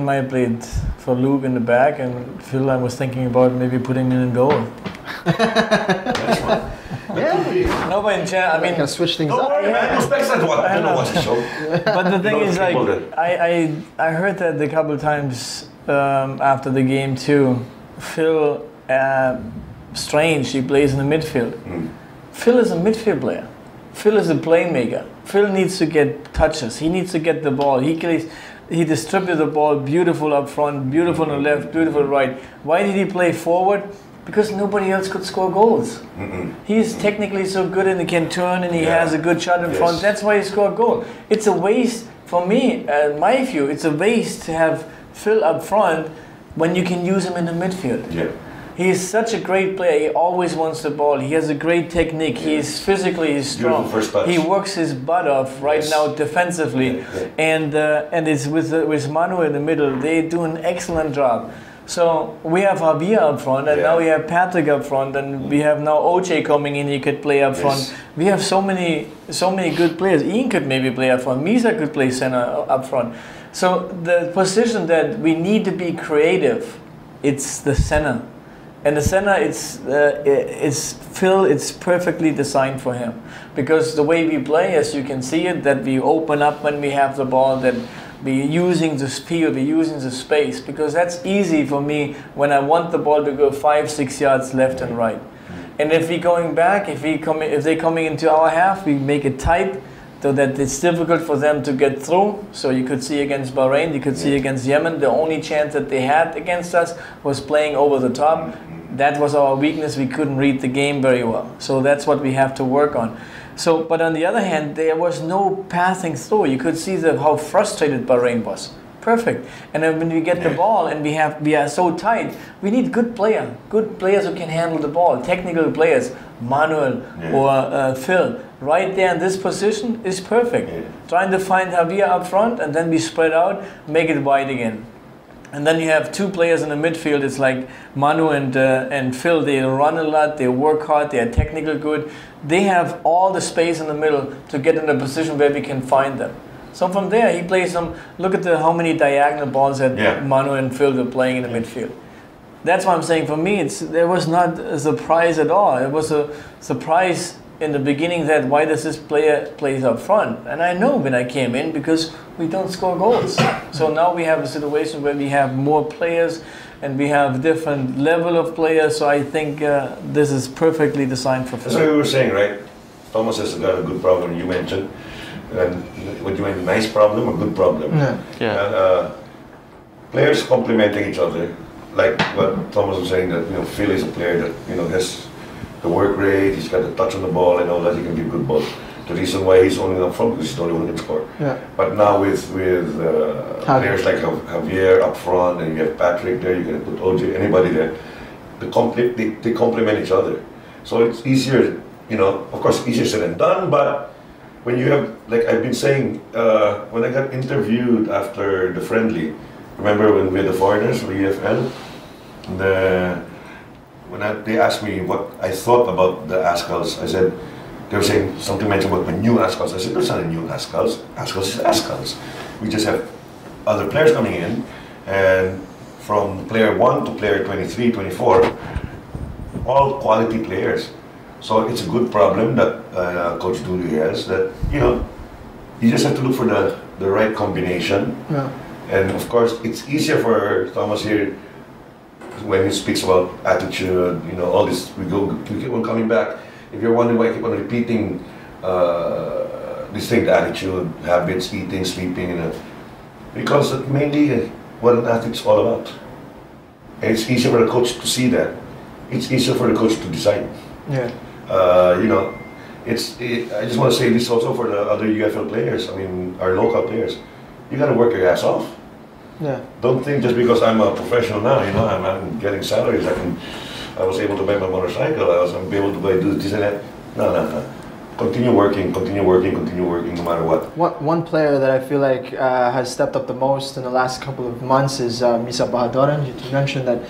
might played for Luke in the back, and Phil, I was thinking about maybe putting him in goal. That's one. Yeah. No, but in I mean, can switch things Don't up. worry, man. Uzbekistan's don't know what's the show. But the thing is, like, people that- I heard that a couple of times after the game too. Phil, strange, he plays in the midfield. Phil is a midfield player. Phil is a playmaker. Phil needs to get touches. He needs to get the ball. He distributes the ball beautiful up front, beautiful on the left, beautiful right. Why did he play forward? Because nobody else could score goals. He's technically so good and he can turn and he has a good shot in front. That's why he scored a goal. It's a waste, for me, my view, it's a waste to have Phil up front when you can use him in the midfield. Yeah. He is such a great player. He always wants the ball. He has a great technique. He is physically strong. First touch. He works his butt off right now defensively, and it's with Manu in the middle. They do an excellent job. So we have Javier up front, and now we have Patrick up front, and we have now OJ coming in. He could play up front. We have so many good players. Ian could maybe play up front. Misa could play center up front. So the position that we need to be creative, it's the center. And the center, it's Phil. It's perfectly designed for him, because the way we play, as you can see it, that we open up when we have the ball, that we're using the speed, we're using the space, because that's easy for me when I want the ball to go 5-6 yards left and right. And if we're going back, if they're coming into our half, we make it tight, so that it's difficult for them to get through. So you could see against Bahrain, you could see against Yemen, the only chance that they had against us was playing over the top. That was our weakness. We couldn't read the game very well. So that's what we have to work on. So, but on the other hand, there was no passing through. You could see how frustrated Bahrain was. Perfect. And then when we get the ball and we are so tight, we need good players who can handle the ball, technical players, Manuel or Phil. Right there in this position is perfect. Trying to find Javier up front, and then we spread out, make it wide again. And then you have two players in the midfield. It's like Manu and Phil. They run a lot. They work hard. They are technical good. They have all the space in the middle to get in a position where we can find them. So from there, he plays some. Look at how many diagonal balls that Manu and Phil were playing in the midfield. That's why I'm saying for me, there was not a surprise at all. It was a surprise in the beginning that why does this player plays up front? And I know when I came in because we don't score goals. So now we have a situation where we have more players and we have different level of players. So I think this is perfectly designed for. That's what we were saying, right? Thomas has got a good problem. You mentioned, and what you meant, nice problem or good problem? Yeah. Players complementing each other, like what Thomas was saying, that Phil is a player that has the work rate, he's got the touch on the ball and all that, he can give good balls. The reason why he's only up front because he's the only one who can score. Yeah. But now with players like Javier up front and you have Patrick there, you can put OJ, anybody there, they complement each other. So it's easier, of course easier said than done, but when you have, like I've been saying, when I got interviewed after the friendly, remember when we had the foreigners for EFL? They asked me what I thought about the Azkals, I said, they were saying something mentioned about the new Azkals. I said, there's not a new Azkals. Azkals is Azkals. We just have other players coming in, and from player 1 to player 23, 24, all quality players. So it's a good problem that Coach Dooley has, that, you just have to look for the right combination. Yeah. And of course, it's easier for Thomas here when he speaks about attitude, all this, we keep on coming back. If you're wondering why I keep on repeating this thing, the attitude, habits, eating, sleeping, because mainly what an athlete's all about. And it's easier for the coach to see that. It's easier for the coach to decide. Yeah. I just want to say this also for the other UFL players, our local players. You got to work your ass off. Yeah. Don't think just because I'm a professional now, I'm getting salaries, I was able to buy my motorcycle, I'm able to do this and that. No. Continue working, no matter what. One player that I feel like has stepped up the most in the last couple of months is Misa Bahadoran. You mentioned that,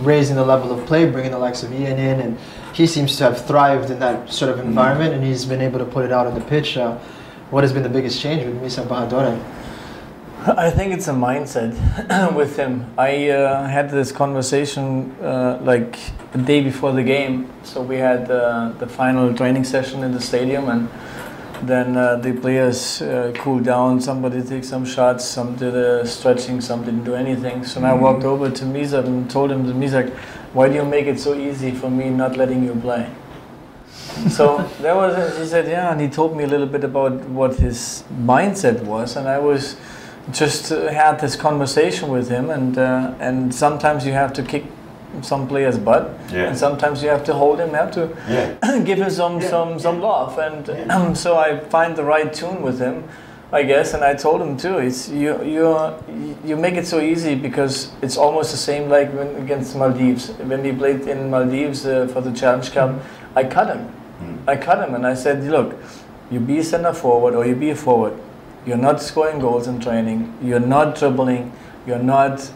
raising the level of play, bringing the likes of Iain in, and he seems to have thrived in that sort of environment, and he's been able to put it out on the pitch. What has been the biggest change with Misa Bahadoran? I think it's a mindset with him. I had this conversation like the day before the game. So we had the final training session in the stadium, and then the players cooled down. Somebody took some shots, some did stretching, some didn't do anything. So I walked over to Misak and told him, why do you make it so easy for me not letting you play? So that was it. He said, yeah, and he told me a little bit about what his mindset was, and I was just had this conversation with him, and sometimes you have to kick some player's butt, and sometimes you have to hold him, give him some love, and so I find the right tune with him, I guess. And I told him too, it's you make it so easy because it's almost the same like against Maldives. When we played in Maldives for the Challenge Cup, I cut him, and I said, look, you be a center forward or you be a forward. You're not scoring goals in training, you're not dribbling, you're not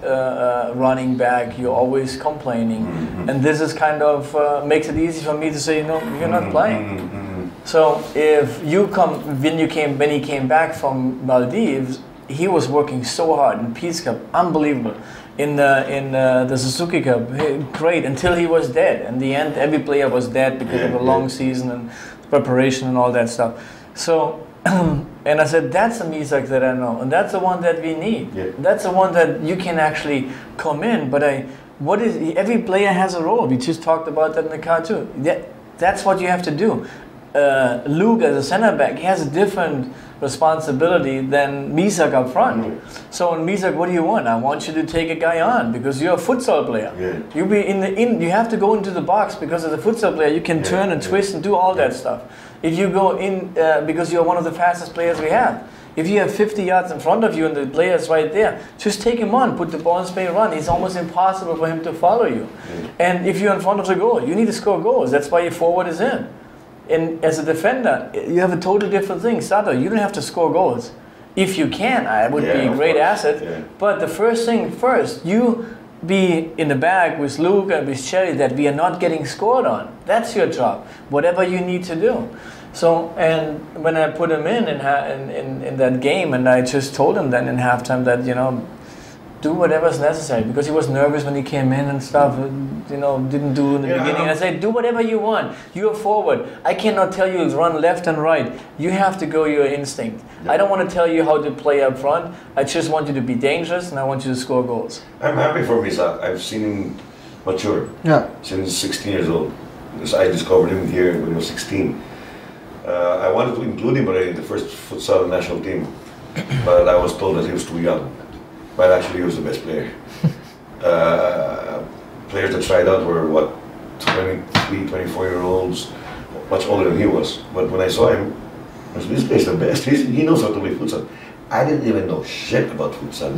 running back, you're always complaining. And this is kind of makes it easy for me to say, no, you're not playing. So if you when he came back from Maldives, he was working so hard in Peace Cup, unbelievable. In the Suzuki Cup, great, until he was dead. In the end, every player was dead because of a long season and preparation and all that stuff. So. And I said, that's the Misak that I know, and that's the one that we need. Yeah. That's the one that you can actually come in. But every player has a role. We just talked about that in the car too. That's what you have to do. Luke as a center back, he has a different responsibility than Misak up front. So in Misak, what do you want? I want you to take a guy on because you're a futsal player. Yeah. You have to go into the box because as a futsal player you can turn and twist and do all that stuff. If you go in because you're one of the fastest players we have. If you have 50 yards in front of you and the player is right there, just take him on, put the ball in space, run. It's almost impossible for him to follow you. And if you're in front of the goal, you need to score goals. That's why your forward is in. And as a defender, you have a totally different thing. Sato, you don't have to score goals. if you can, I would be a great asset. Yeah. But the first thing first, you be in the back with Luke and with Shelly that we are not getting scored on. That's your job. Whatever you need to do. So, and when I put him in that game, and I just told him then in halftime that, you know, do whatever's necessary, because he was nervous when he came in and stuff, you know, didn't do in the beginning. I said, do whatever you want. You're forward. I cannot tell you to run left and right. You have to go your instinct. I don't want to tell you how to play up front. I just want you to be dangerous, and I want you to score goals. I'm happy for Misak. I've seen him mature since 16 years old. Because I discovered him here when he was 16. I wanted to include him already in the first futsal national team, but I was told that he was too young. But actually, he was the best player. Players that tried out were, what, 23, 24-year-olds, much older than he was. But when I saw him, I said, this guy's the best. He knows how to play futsal. I didn't even know shit about futsal.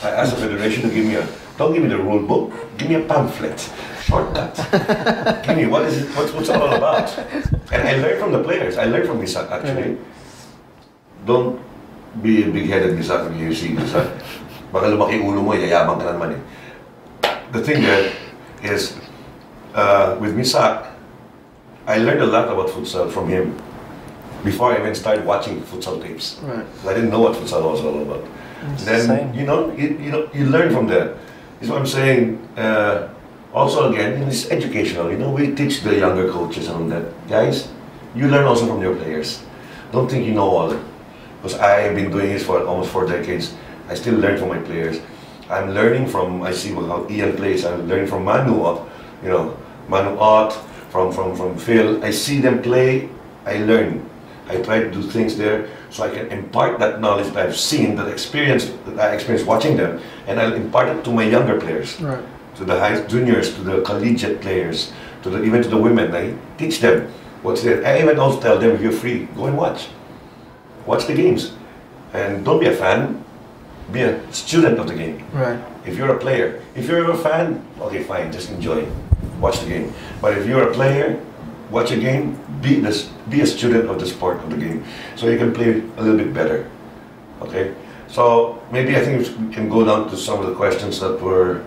I asked the federation to give me don't give me the rule book, give me a pamphlet, shortcut. Give me, what's it all about? And I learned from the players. I learned from Misak, actually. Don't be a big-headed Misak when you see Misak. Baka lumaki ulo mo, yayabang ka naman eh. The thing there is, with Misak, I learned a lot about futsal from him before I even started watching futsal tapes. I didn't know what futsal was all about. Then, you know, you learn from that. Is what I'm saying. Also, again, it's educational. You know, we teach the younger coaches on that. Guys, you learn also from your players. Don't think you know all. Because I've been doing this for almost 4 decades. I still learn from my players. I'm learning from, I see how Iain plays. I'm learning from Manu, you know, Manu Ott, from Phil. I see them play, I learn. I try to do things there so I can impart that knowledge that I've seen, that I experienced watching them, and I'll impart it to my younger players. Right. To the high juniors, to the collegiate players, even to the women. I teach them what's there. I even also tell them, if you're free, go and watch. Watch the games. And don't be a fan, be a student of the game. Right. If you're a player, if you're a fan, okay, fine, just enjoy. Watch the game. But if you're a player, watch a game, be a student of the sport of the game. So you can play a little bit better. Okay? So maybe I think we can go down to some of the questions that were...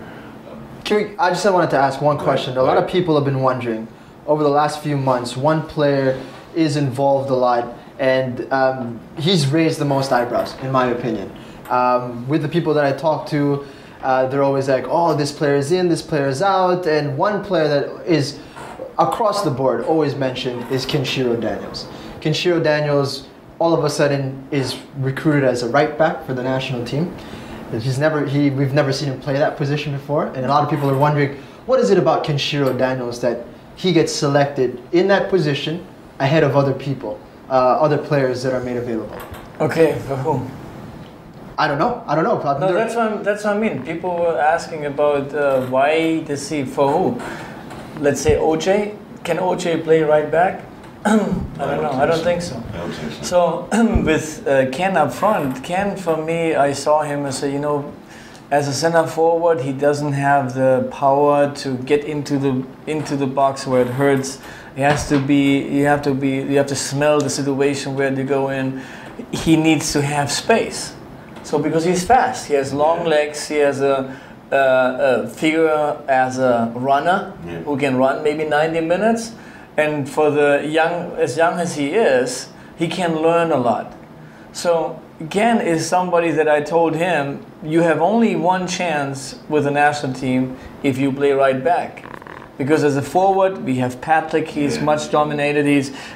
I just wanted to ask one question. A lot of people have been wondering, over the last few months, one player is involved a lot, and he's raised the most eyebrows, in my opinion. With the people that I talk to, they're always like, oh, this player is in, this player is out, and one player that is across the board always mentioned is Kenshiro Daniels. Kenshiro Daniels all of a sudden is recruited as a right back for the national team. We've never seen him play that position before, and a lot of people are wondering, what is it about Kenshiro Daniels that he gets selected in that position ahead of other people, other players that are made available? Okay, for whom? I don't know. No, that's what I mean. People were asking about why does he, for who? Let's say OJ. Can OJ play right back? I don't know. I don't think so. I don't think so. So with Ken up front, Ken for me, I saw him as a, you know, as a center forward, he doesn't have the power to get into the box where it hurts. He has to be. You have to smell the situation where they go in. He needs to have space. So because he's fast, he has long legs. He has a figure as a runner who can run maybe 90 minutes. And for the young as he is, he can learn a lot. So Ken is somebody that I told him, you have only one chance with the national team if you play right back. Because as a forward, we have Patrick, he's much dominated.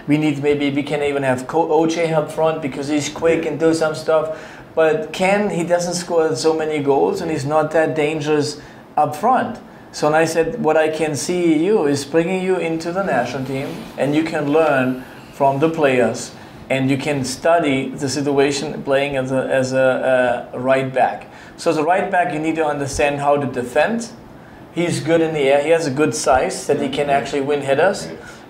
We can even have OJ up front because he's quick and do some stuff. But Ken, he doesn't score so many goals and he's not that dangerous up front. So and I said, what I can see you is bringing you into the national team and you can learn from the players and you can study the situation playing as a right back. So as a right back, you need to understand how to defend. He's good in the air. He has a good size that he can actually win headers.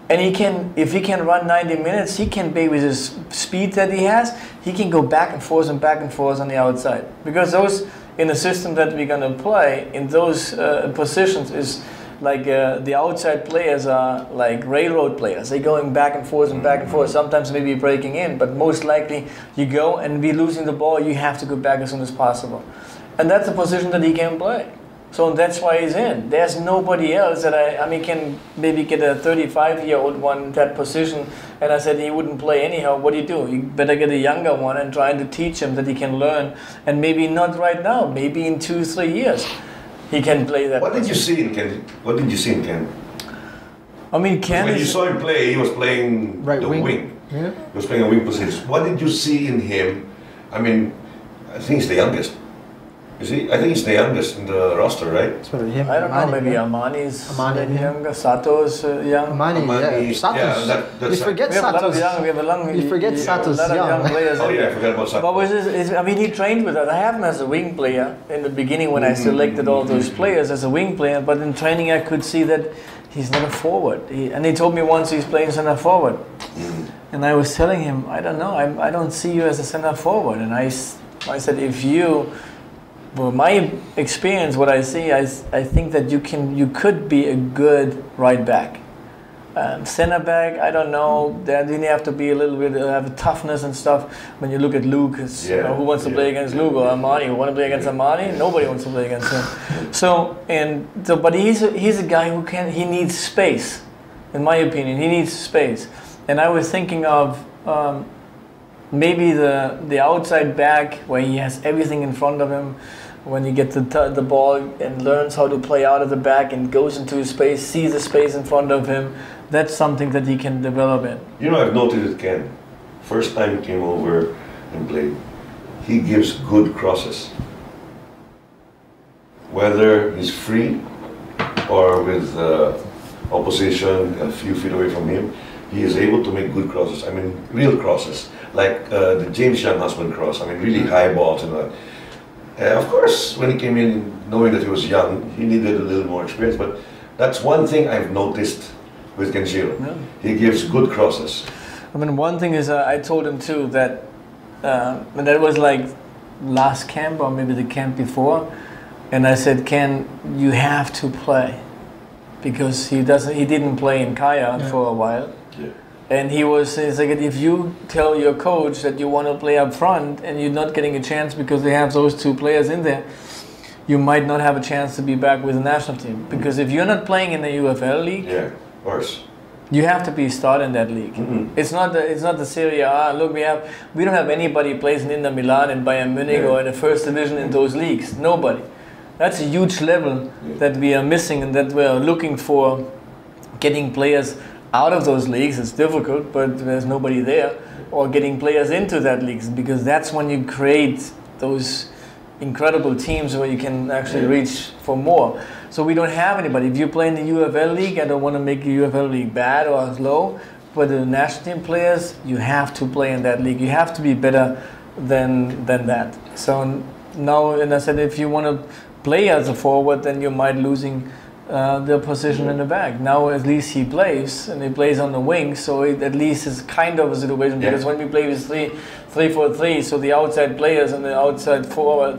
And he can, if he can run 90 minutes, he can be with his speed that he has, he can go back and forth on the outside. Because those, in the system that we're going to play, in those positions is like the outside players are like railroad players. They're going back and forth and back and forth, sometimes maybe breaking in, but most likely you go and be losing the ball, you have to go back as soon as possible. And that's a position that he can play. So that's why he's in. There's nobody else that I mean, can maybe get a 35-year-old one that position. And I said he wouldn't play anyhow. What do? You better get a younger one and try to teach him that he can learn. And maybe not right now, maybe in 2-3 years he can play that. What did you see in Ken? What did you see in Ken? I mean, Ken when you saw him play, he was playing right the wing. Yeah. He was playing a wing position. What did you see in him? I mean, I think he's the youngest. You see, I think he's the youngest in the roster, right? It's better than him. I don't know, maybe yeah. Armani's Armani, younger, Sato's young. Armani, yeah. Armani, Satos. yeah, that's you forget We have a lot of Satos. young, we have a long, You forget a Satos lot of young. young players. Oh yeah, I forgot about Satos. But I mean, he trained with us. I have him as a wing player in the beginning when I selected all those players as a wing player. But in training, I could see that he's not a forward. And he told me once he's playing center forward. And I was telling him, I don't know, I don't see you as a center forward. And I said, if you, well, my experience, what I see, I think that you could be a good right back. Center back, I don't know. Then you have to be a little bit have a toughness and stuff. When you look at Luke, you know, who wants to play against Luke or Armani? Who want to play against Armani? Nobody wants to play against him. But he's a guy who he needs space. In my opinion, he needs space. And I was thinking of maybe the outside back where he has everything in front of him. When you get the ball and learns how to play out of the back and goes into his space, sees the space in front of him, that's something that he can develop in. You know, I've noticed it, Ken. First time he came over and played, he gives good crosses. Whether he's free or with opposition a few feet away from him, he is able to make good crosses. I mean, real crosses, like the James Young husband cross. I mean, really high balls and that. Of course, when he came in, knowing that he was young, he needed a little more experience. But that's one thing I've noticed with Kenshiro. Yeah. He gives good crosses. I mean, one thing is, I told him too that, and that was like last camp or maybe the camp before, and I said, Ken, you have to play, because he didn't play in Kaya for a while. Yeah. And he's like, if you tell your coach that you want to play up front and you're not getting a chance because they have those two players in there, you might not have a chance to be back with the national team. Because if you're not playing in the UFL league, of course, you have to be started in that league. It's not the Serie A. Look, we don't have anybody plays in Inter Milan and Bayern Munich or in the first division in those leagues. Nobody. That's a huge level that we are missing and that we are looking for, getting players out of those leagues. It's difficult, but there's nobody there, or getting players into that leagues, because that's when you create those incredible teams where you can actually reach for more. So we don't have anybody. If you play in the UFL league, I don't want to make the UFL league bad or low, but the national team players, you have to play in that league. You have to be better than that. So now, and I said, if you want to play as a forward, then you might losing the position in the back. Now at least he plays, and he plays on the wing, so it at least is kind of a situation, because when we play with 3-4-3, so the outside players and the outside forward,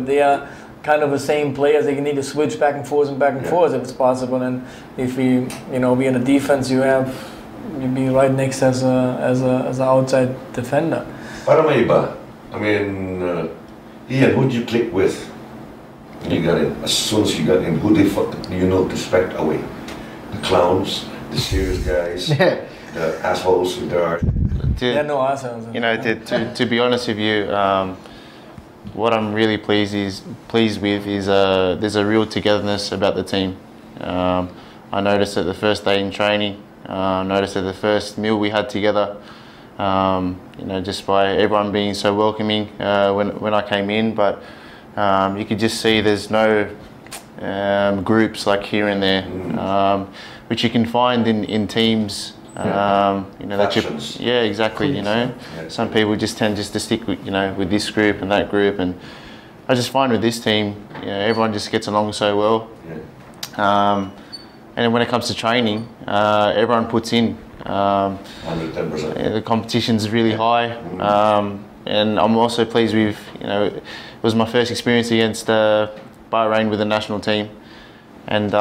they are kind of the same players. They need to switch back and forth if it's possible. And if we, be in the defense, you'd be right next as an outside defender. Para may iba, I mean, Iain, who'd you click with? You got in. As soon as you got in, who they to expect away? The clowns, the serious guys, the assholes if there are. There are no assholes. To be honest with you, what I'm really pleased with is there's a real togetherness about the team. I noticed it the first day in training. Noticed it the first meal we had together. Just by everyone being so welcoming when I came in, but. You could just see there's no groups like here and there, which you can find in teams. Exactly. Some people just tend to stick with this group and that group, and I just find with this team, everyone just gets along so well. And then when it comes to training, everyone puts in. 110%. The competition's really high. And I'm also pleased with, it was my first experience against Bahrain with the national team. And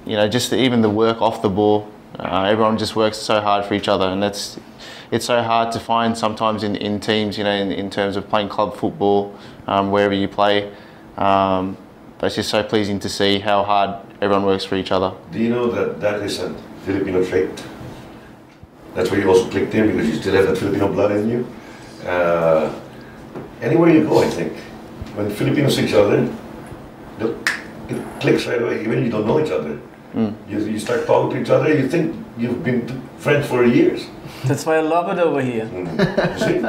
you know, just even the work off the ball, everyone just works so hard for each other, and it's so hard to find sometimes in teams, you know, in terms of playing club football, wherever you play. But it's just so pleasing to see how hard everyone works for each other. Do you know that that is a Filipino trait? That's where you also clicked in, because you still have that Filipino blood in you. Anywhere you go, I think, when Filipinos see each other, it clicks right away, even if you don't know each other. You start talking to each other, you think you've been friends for years. That's why I love it over here. You see?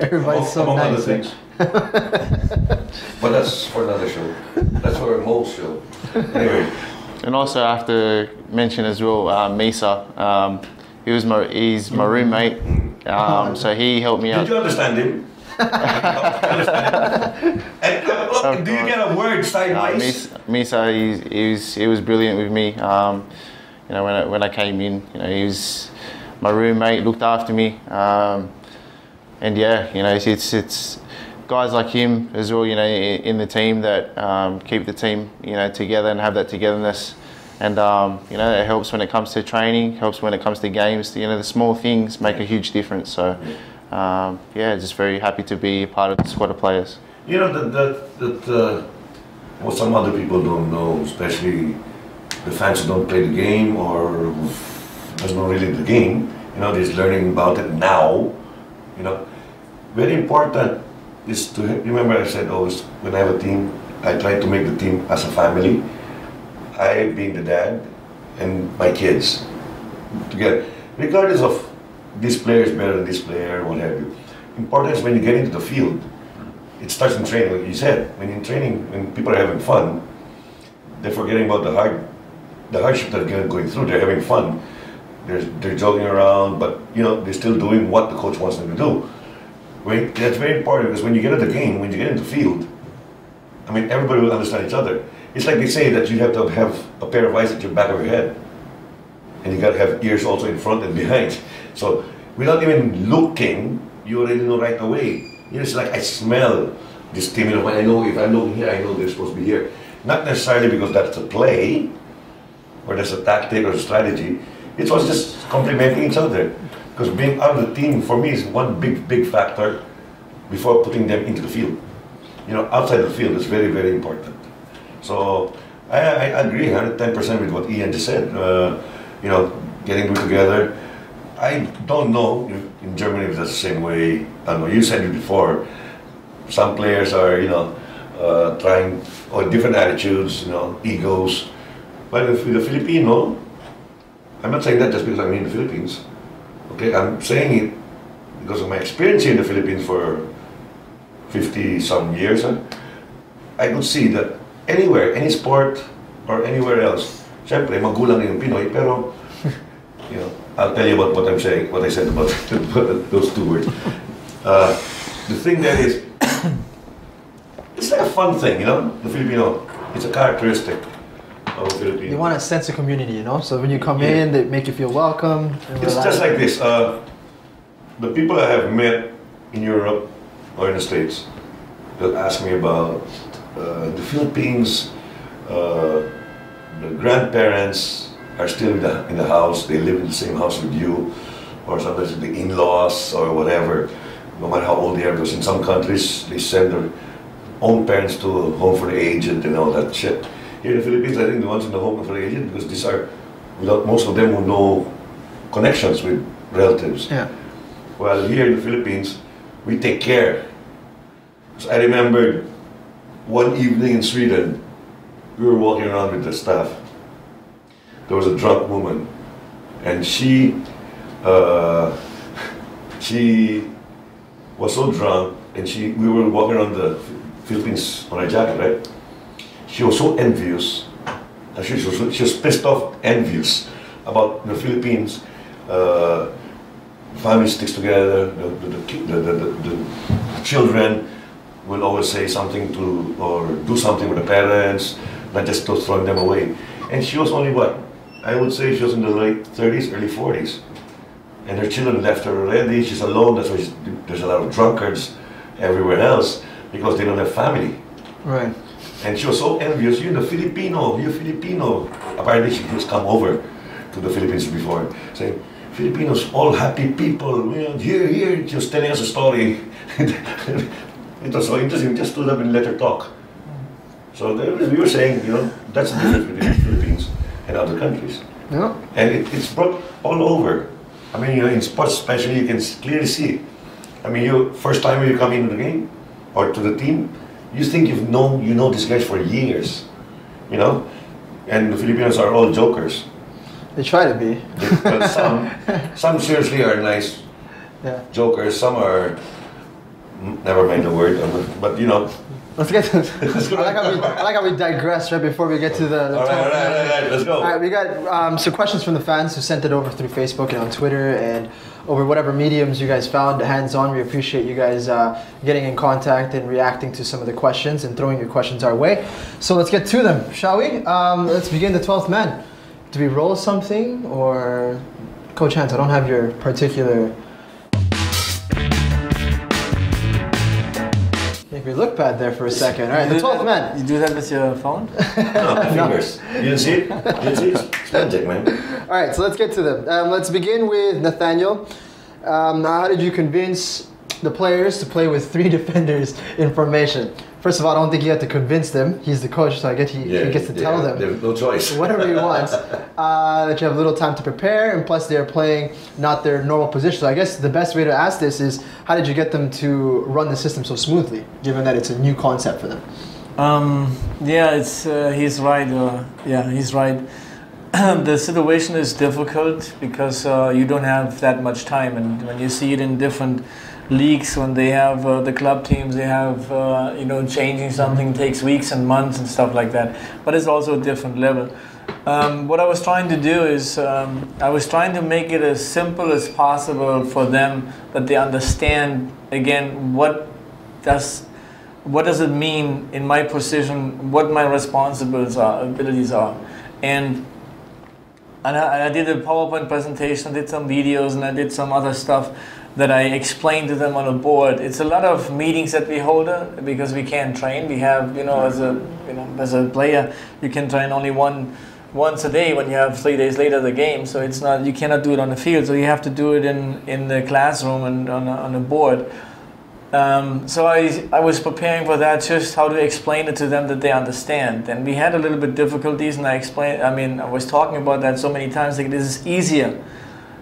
Everybody's so among nice. other things. But that's for another show. That's for a whole show. Anyway. And also I have to mention as well, Misa. He's my roommate, so he helped me out. Did you understand him? And look, do you get a word sideways? Misa, he was brilliant with me. You know, when I came in, you know, he was my roommate, looked after me, and yeah, you know, it's guys like him as well, you know, in the team that keep the team, you know, together and have that togetherness. And you know, it helps when it comes to training, helps when it comes to games. You know, the small things make a huge difference. So yeah, just very happy to be part of the squad of players. You know that what some other people don't know, especially the fans who don't play the game or who doesn't know really the game. You know, they're learning about it now. You know, very important is to remember. I said always, when I have a team, I try to make the team as a family. I being the dad and my kids together, regardless of this player is better than this player, what have you. Important is when you get into the field, it starts in training, like you said. When in training, when people are having fun, they're forgetting about the hardship that they're going through. They're having fun, they're joking around, but you know, they're still doing what the coach wants them to do. That's very important, because when you get into the game, when you get into the field, I mean, everybody will understand each other. It's like they say that you have to have a pair of eyes at your back of your head, and you got to have ears also in front and behind. So without even looking, you already know right away. You know, it's like I smell this team. You know, when I know if I'm looking here, I know they're supposed to be here. Not necessarily because that's a play, or that's a tactic or a strategy. It's also just complementing each other. Because being out of the team for me is one big factor before putting them into the field. You know, outside the field is very, very important. So I agree 110% with what Iain just said. You know, getting together. I don't know in Germany if that's the same way. I know you said it before. Some players are, you know, trying or different attitudes, you know, egos. But with the Filipino, I'm not saying that just because I'm in the Philippines. Okay, I'm saying it because of my experience here in the Philippines for 50-some years. I could see that anywhere, any sport or anywhere else, syempre magulang din yung Pinoy, pero you know, I'll tell you about what I'm saying, what I said about those two words. The thing there is, it's like a fun thing, you know. The Filipino, it's a characteristic of the Filipino. You want a sense of community, you know. So when you come in, they make you feel welcome. It's just like this. The people I have met in Europe or in the States, they'll ask me about the Philippines. The grandparents are still in the house. They live in the same house with you, or sometimes the in-laws or whatever. No matter how old they are, because in some countries they send their own parents to a home for the aged and all that shit. Here in the Philippines, I think the ones in the home for the aged, because these are, without most of them who know connections with relatives. Yeah. While here in the Philippines, we take care. So I remember one evening in Sweden, we were walking around with the staff. There was a drunk woman, and she was so drunk, and we were walking around the Philippines on her jacket, right? She was so envious. She was pissed off, envious about the Philippines. Family sticks together. The children will always say something to or do something with the parents, not just throwing them away. And she was only what? I would say she was in the late 30s, early 40s. And her children left her already. She's alone. That's why there's a lot of drunkards everywhere else, because they don't have family. Right. And she was so envious. You're Filipino. Apparently she was come over to the Philippines before, saying, Filipinos, all happy people. Here. She was telling us a story. It was so interesting. We just stood up and let her talk. So we were saying, that's the difference between the Philippines and other countries. Yeah. And it's brought all over. I mean, in sports especially, you can clearly see. I mean, first time when you come into the game or to the team, you think you know these guys for years, and the Filipinos are all jokers. They try to be. But some seriously are nice jokers. Some are, never mind the word, but Let's get to I like how we digress right before we get to the all right, let's go. All right, we got some questions from the fans who sent it over through Facebook and on Twitter and over whatever mediums you guys found hands-on. We appreciate you guys getting in contact and reacting to some of the questions and throwing your questions our way. So let's get to them, shall we? Let's begin the 12th man. Do we roll something or... Coach Hans, I don't have your particular... Make me look bad there for a second. All right, the 12th man. You do that with your phone? No, my fingers. You didn't see it? It's magic, man. All right, so let's get to them. Let's begin with Nathaniel. How did you convince the players to play with 3 defenders in formation? First of all, I don't think you have to convince them. He's the coach, so I guess he gets to tell them. There's no choice. Whatever he wants. That you have little time to prepare, and plus they're playing not their normal position. So I guess the best way to ask this is, how did you get them to run the system so smoothly, given that it's a new concept for them? He's right. He's right. The situation is difficult because you don't have that much time, and when you see it in different leagues, when they have the club teams, they have changing something takes weeks and months and stuff like that. But it's also a different level. What I was trying to do is I was trying to make it as simple as possible for them, that they understand again what does it mean in my position, what my responsibilities are, and I did a PowerPoint presentation, I did some videos, and I did some other stuff that I explained to them on a board. It's a lot of meetings that we hold because we can't train. We have, as a player, you can train only once a day when you have 3 days later the game. So it's not, you cannot do it on the field. So you have to do it in the classroom and on a board. So I was preparing for that, just how to explain it to them that they understand. And we had a little bit difficulties, and I was talking about that so many times. Like, this is easier.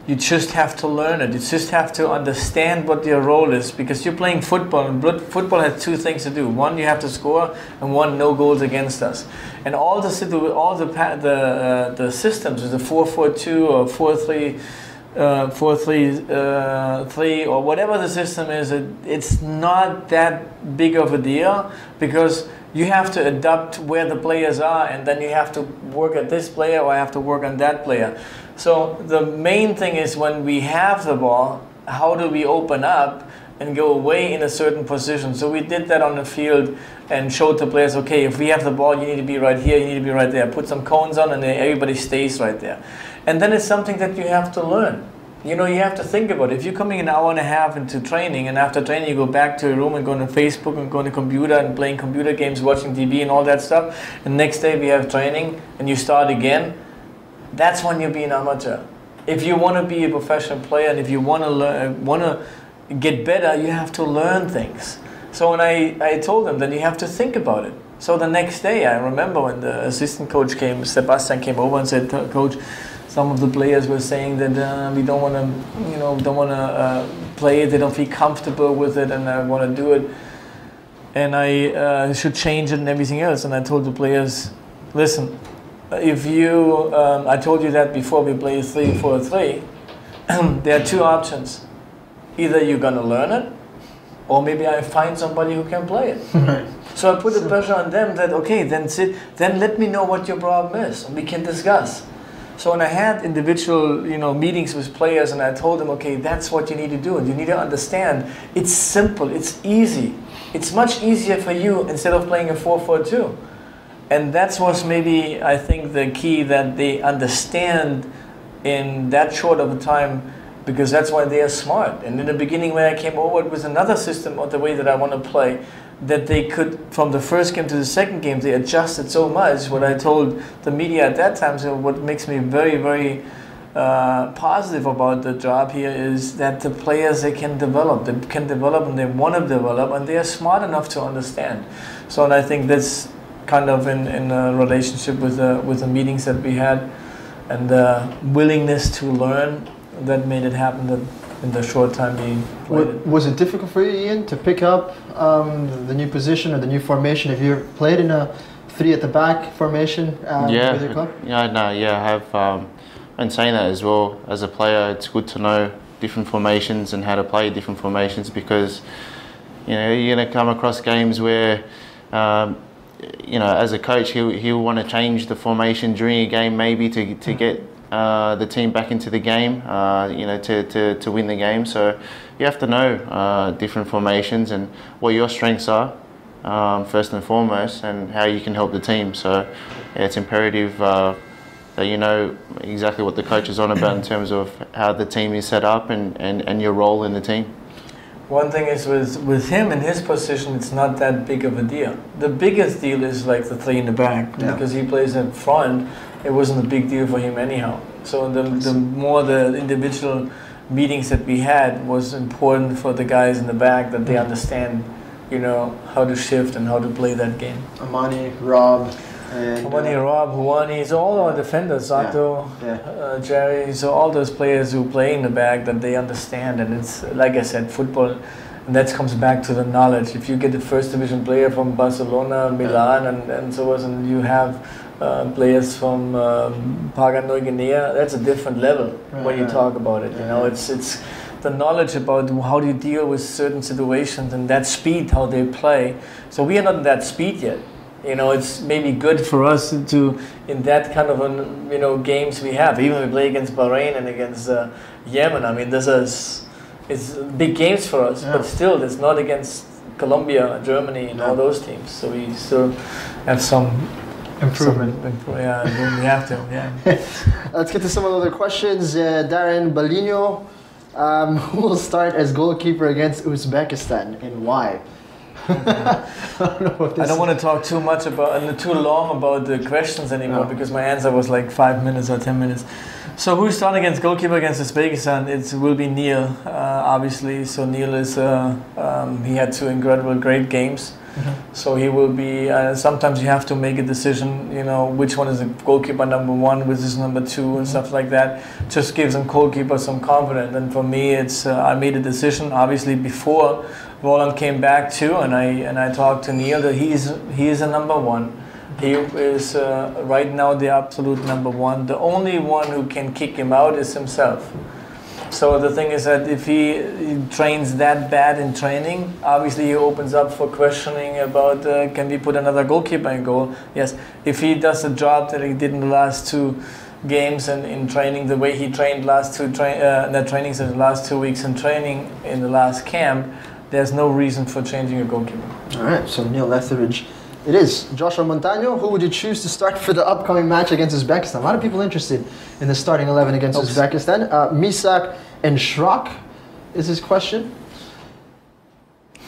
You just have to learn it. You just have to understand what your role is, because you're playing football, and football has 2 things to do. One, you have to score, and one, no goals against us. And all the systems, the 4-4-2 or 4-3-3 or whatever the system is, it's not that big of a deal, because you have to adapt where the players are, and then you have to work at this player or I have to work on that player. So the main thing is, when we have the ball, how do we open up and go away in a certain position? So we did that on the field and showed the players, okay, if we have the ball, you need to be right here, you need to be right there. Put some cones on, and then everybody stays right there. And then it's something that you have to learn. You have to think about it. If you're coming an hour and a half into training, and after training you go back to your room and go on Facebook and go on the computer and playing computer games, watching TV and all that stuff, and next day we have training and you start again, that's when you're being amateur. If you want to be a professional player, and if you want to get better, you have to learn things. So when I told them, then you have to think about it. So the next day, I remember when the assistant coach came, Sebastian came over and said, Coach, some of the players were saying that we don't want to, play it. They don't feel comfortable with it, and I want to do it, and I should change it and everything else. And I told the players, listen, if you, I told you that before we play 3-4-3, there are 2 options. Either you're gonna learn it, or maybe I find somebody who can play it. Right. So I put the pressure on them that, okay, then let me know what your problem is, and we can discuss. So when I had individual, meetings with players, and I told them, okay, that's what you need to do, and you need to understand, it's simple, it's easy. It's much easier for you instead of playing a 4-4-2. And that was maybe, I think, the key, that they understand in that short of a time because that's why they are smart. And in the beginning, when I came over, it was another system of the way that I want to play, that they could, from the first game to the second game, they adjusted so much. What I told the media at that time, so what makes me very, very positive about the job here is that the players, they can develop and they want to develop, and they are smart enough to understand. So, and I think that's kind of in a relationship with the meetings that we had, and the willingness to learn that made it happen in the short time being played. Was it difficult for you, Iain, to pick up the new position or the new formation? Have you played in a 3 at the back formation with your club? I have. And saying that as well, as a player, it's good to know different formations and how to play different formations, because you're going to come across games where as a coach, he'll want to change the formation during a game, maybe to get the team back into the game, to win the game. So you have to know different formations and what your strengths are, first and foremost, and how you can help the team. So it's imperative that you know exactly what the coach is on about in terms of how the team is set up and your role in the team. One thing is with him in his position, it's not that big of a deal. The biggest deal is like the 3 in the back, because he plays in front. It wasn't a big deal for him anyhow. So the more the individual meetings that we had was important for the guys in the back, that they understand, how to shift and how to play that game. Amani, Rob. Rob, Huani, so all our defenders, Sato, Jerry, so all those players who play in the back, that they understand. And it's, like I said, football, and that comes back to the knowledge. If you get the first division player from Barcelona, Milan, and so on, and you have players from Papua New Guinea, that's a different level when you talk about it. It's the knowledge about how do you deal with certain situations and that speed, how they play. So we are not in that speed yet. It's maybe good for us to, in that kind of, games we have. Even we play against Bahrain and against Yemen. I mean, it's big games for us, but still, it's not against Colombia, Germany, and all those teams. So we still have some improvement. We have to. Let's get to some of the other questions. Darren Balino, who will start as goalkeeper against Uzbekistan and why? I don't want to talk too long about the questions anymore, because my answer was like 5 minutes or 10 minutes. So who's starting against goalkeeper against Uzbekistan? It will be Neil, obviously. So Neil is he had 2 great games. So he will be. Sometimes you have to make a decision. Which one is the goalkeeper number 1, which is number 2, and stuff like that. Just gives some goalkeeper some confidence. And for me, it's I made a decision obviously before Roland came back too, and I talked to Neil that he is a number 1. He is right now the absolute number 1. The only one who can kick him out is himself. So the thing is that if he trains that bad in training, obviously he opens up for questioning about can we put another goalkeeper in goal? Yes. If he does the job that he did in the last 2 games and in training, the way he trained last 2 weeks in training in the last camp, there's no reason for changing a goalkeeper. All right, so Neil Etheridge. It is. Joshua Montano, who would you choose to start for the upcoming match against Uzbekistan? A lot of people interested in the starting 11 against Uzbekistan. Misak and Shrock is his question.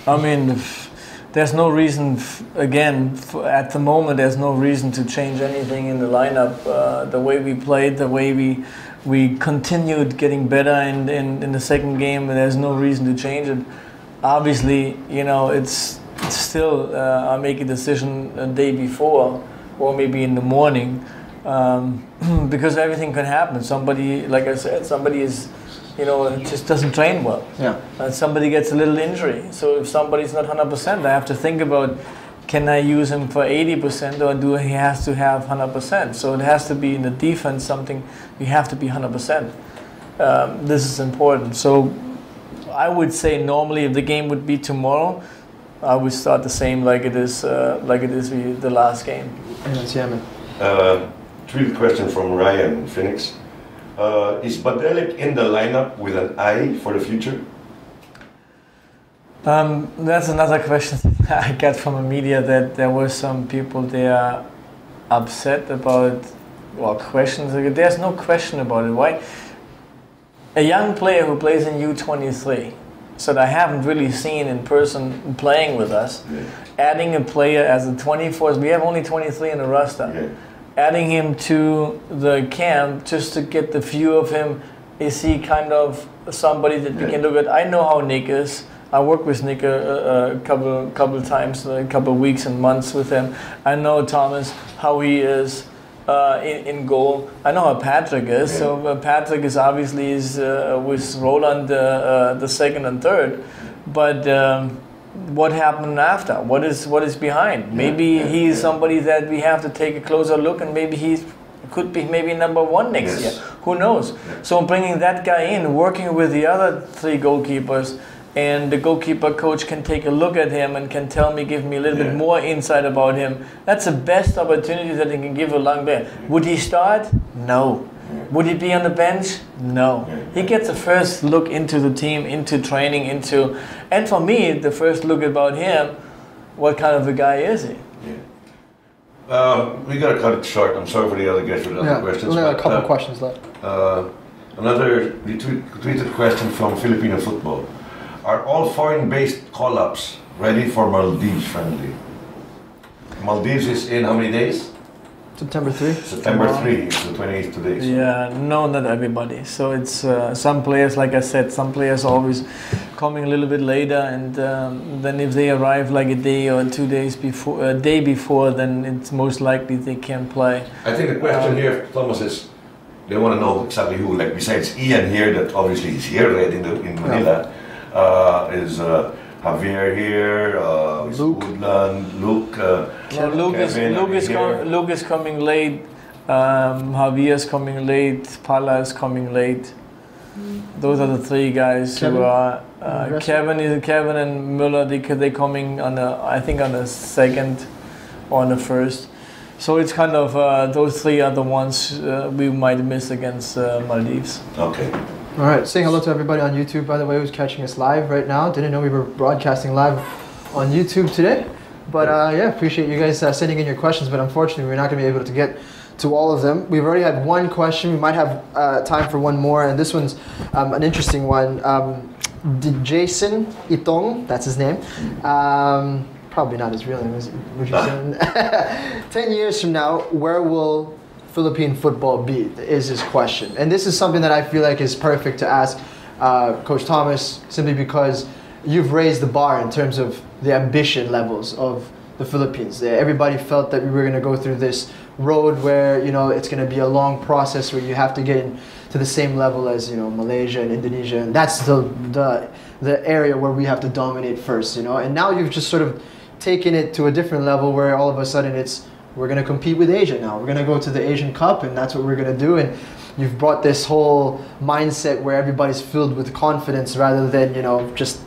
I mean, there's no reason, at the moment, there's no reason to change anything in the lineup. The way we played, the way we continued getting better in the second game, there's no reason to change it. Obviously, it's still, I make a decision a day before or maybe in the morning, because everything can happen. Somebody, like I said, somebody is, just doesn't train well. And somebody gets a little injury. So if somebody's not 100%, I have to think about, can I use him for 80% or do he has to have 100%? So it has to be in the defense something we have to be 100%. This is important. So I would say normally if the game would be tomorrow, I would start the same like it is the last game. Tricky question from Ryan Phoenix. Is Badelik in the lineup with an eye for the future? That's another question I got from the media, that there were some people there upset about, questions. There's no question about it. Why? a young player who plays in U23, so that I haven't really seen in person playing with us, adding a player as a 24th, we have only 23 in the roster, adding him to the camp just to get the view of him. Is he kind of somebody that we can look at? I know how Nick is. I worked with Nick a couple times, a couple of weeks and months with him. I know Thomas, how he is in goal. I know how Patrick is. So Patrick is obviously with Roland the second and third. But what happened after? What is behind? Maybe he's somebody that we have to take a closer look, and maybe he could be maybe number one next year. Who knows? So bringing that guy in, working with the other three goalkeepers, and the goalkeeper coach can take a look at him and can tell me, give me a little bit more insight about him. That's the best opportunity that he can give a young player. Would he start? No. Would he be on the bench? No. He gets a first look into the team, into training, and for me, the first look about him, what kind of a guy is he? We got to cut it short. I'm sorry for the other guys with other questions. Only a couple of questions left. Another retweeted question from Filipino football. Are all foreign-based call-ups ready for Maldives friendly? Maldives is in how many days? September 3. September 3, it's the 28th today. So. Yeah, no, not everybody. So it's some players, like I said, some players are always coming a little bit later, and then if they arrive like a day or 2 days before, a day before, then it's most likely they can play. I think the question here, Thomas, is they want to know exactly who, like besides Iain here, that obviously is here, right, in Manila, is Javier here, Woodland, Luke. Luke is coming late. Javier is coming late. Pala is coming late. Those are the three guys Kevin? who are. Kevin and Müller. They coming on I think on the second or on the first. So it's kind of those three are the ones we might miss against Maldives. Okay. All right, saying hello to everybody on YouTube, by the way, who's catching us live right now. Didn't know we were broadcasting live on YouTube today. But appreciate you guys sending in your questions, but unfortunately we're not going to be able to get to all of them. We've already had one question. We might have time for one more, and this one's an interesting one. Jason Itong, that's his name. Probably not his real name, would you say? 10 years from now, where will Philippine football be, is his question. And this is something that I feel like is perfect to ask Coach Thomas, simply because you've raised the bar in terms of the ambition levels of the Philippines. Everybody felt that we were going to go through this road where, it's going to be a long process where you have to get to the same level as, Malaysia and Indonesia. And that's the area where we have to dominate first, And now you've just sort of taken it to a different level where all of a sudden we're going to compete with Asia now. We're going to go to the Asian Cup, and that's what we're going to do. And you've brought this whole mindset where everybody's filled with confidence rather than, just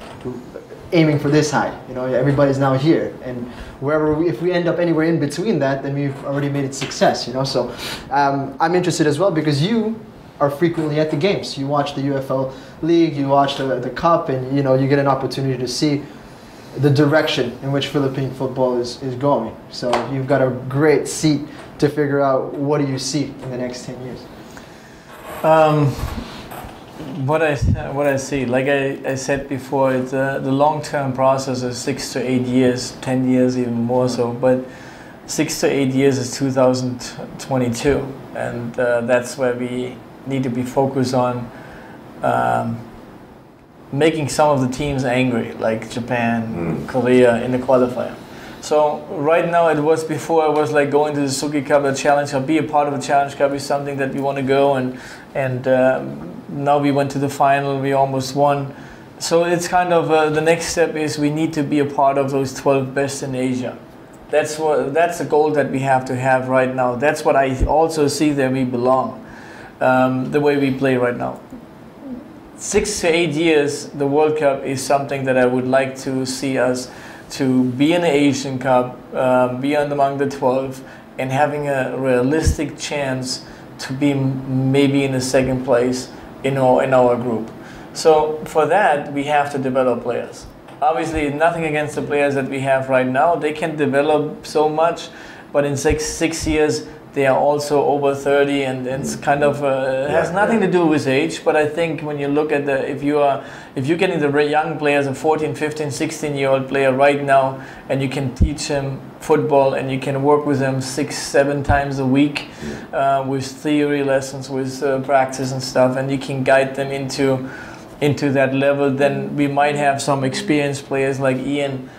aiming for this high. Everybody's now here. And if we end up anywhere in between that, then we've already made it success, So I'm interested as well because you are frequently at the games. You watch the UFL League, you watch the Cup, and, you get an opportunity to see the direction in which Philippine football is going. So you've got a great seat to figure out what do you see in the next 10 years. What I see, like I said before, it's the long-term process is 6 to 8 years, 10 years even more so, but 6 to 8 years is 2022, and that's where we need to be focused on making some of the teams angry, like Japan, Korea in the qualifier. So right now it was like going to the Suzuki Cup, the Challenge Cup, be a part of the Challenge Cup is something that we want to go, and now we went to the final, we almost won. So it's kind of the next step is we need to be a part of those 12 best in Asia. That's the goal that we have to have right now. That's what I also see that we belong, the way we play right now. 6 to 8 years, the World Cup is something that I would like to see us to be in the Asian Cup, be among the 12, and having a realistic chance to be maybe in the second place in our group. So for that, we have to develop players. Obviously, nothing against the players that we have right now. They can develop so much, but in six years, they are also over 30, and it's kind of has nothing to do with age. But I think when you look at if you're getting the young players, a 14, 15, 16-year-old player right now, and you can teach him football and you can work with them 6-7 times a week with theory lessons, with practice and stuff, and you can guide them into that level, then we might have some experienced players like Iain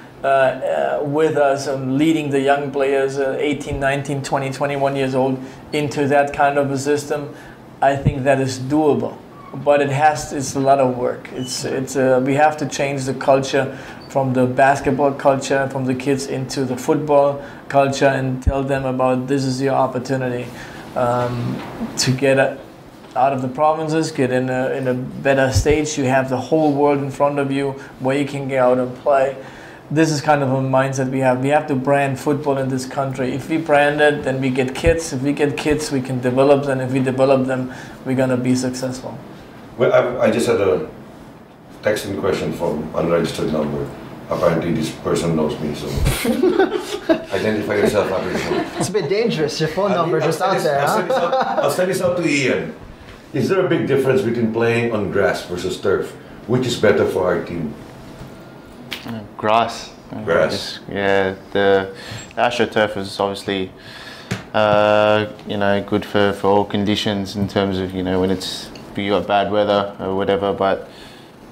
with us leading the young players 18, 19, 20, 21 years old into that kind of a system. I think that is doable, but it's a lot of work. We have to change the culture from the basketball culture, from the kids into the football culture, and tell them about this is your opportunity to get out of the provinces, get in a better stage. You have the whole world in front of you where you can get out and play. This is kind of a mindset we have. We have to brand football in this country. If we brand it, then we get kids. If we get kids, we can develop them. If we develop them, we're going to be successful. Well, I just had a texting question from unregistered number. Apparently this person knows me, so identify yourself after the show. It's a bit dangerous, your phone number just out there, huh? I'll send this out to Iain. Is there a big difference between playing on grass versus turf? Which is better for our team? Grass. Grass. Yeah, the AstroTurf is obviously good for all conditions in terms of when you got bad weather or whatever. But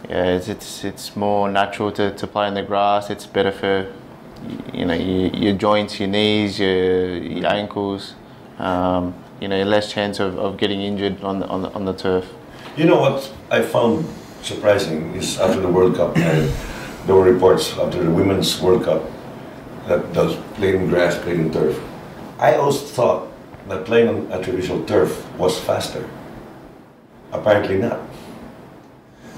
yeah, it's more natural to play in the grass. It's better for your joints, your knees, your ankles. Less chance of getting injured on the turf. You know what I found surprising is after the World Cup, and there were reports after the Women's World Cup that does played in grass, played in turf. I always thought that playing on artificial turf was faster. Apparently not.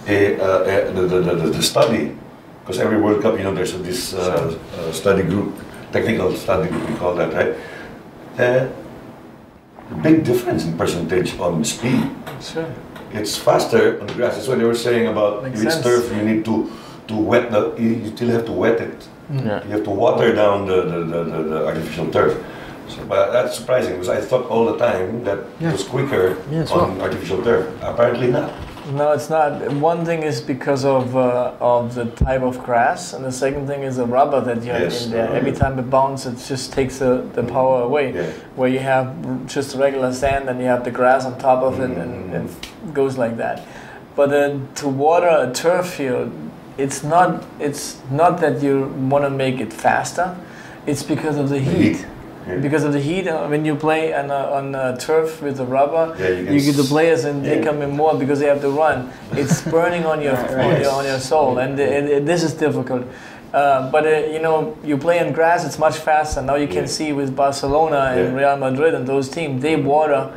The study, because every World Cup, there's this study group, technical study group, we call that, right? Big difference in percentage on speed. Sure. It's faster on the grass. That's what they were saying about if it's turf, you need to wet you still have to wet it. Yeah. You have to water down the artificial turf. So, but that's surprising because I thought all the time that it was quicker on artificial turf. Apparently not. No, it's not. One thing is because of the type of grass, and the second thing is the rubber that you have in there. Every time it bounces, it just takes the power away. Yeah. Where you have just regular sand and you have the grass on top of it, and it goes like that. But to water a turf field, it's not that you want to make it faster. It's because of the heat. Because of the heat, when you play on turf with the rubber, you get the players and they come in more because they have to run. It's burning on your on your soul, and this is difficult. But you play on grass; it's much faster. Now you can see with Barcelona and Real Madrid and those teams, they water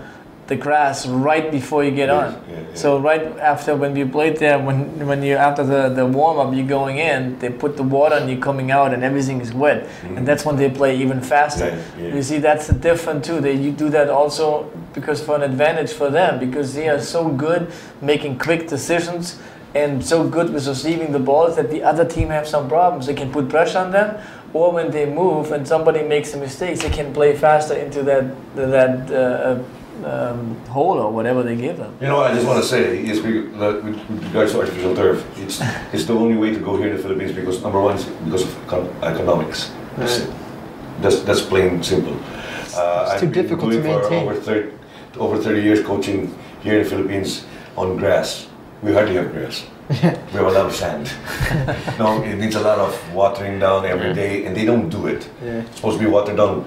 the grass right before you get on. So right after when we played there, when you after the warm up, you're going in, they put the water and you're coming out and everything is wet, and that's when they play even faster. You see, that's different too. You do that also because for an advantage for them, because they are so good making quick decisions and so good with receiving the balls that the other team have some problems. They can put pressure on them, or when they move and somebody makes a mistake, they can play faster into that hole or whatever they give them. I just want to say is with regards to artificial turf, it's the only way to go here in the Philippines because number one is because of economics. That's plain simple. It's too difficult to maintain. Over 30 years coaching here in the Philippines on grass. We hardly have grass. We have a lot of sand. No, it needs a lot of watering down every day, and they don't do it. It's supposed to be watered down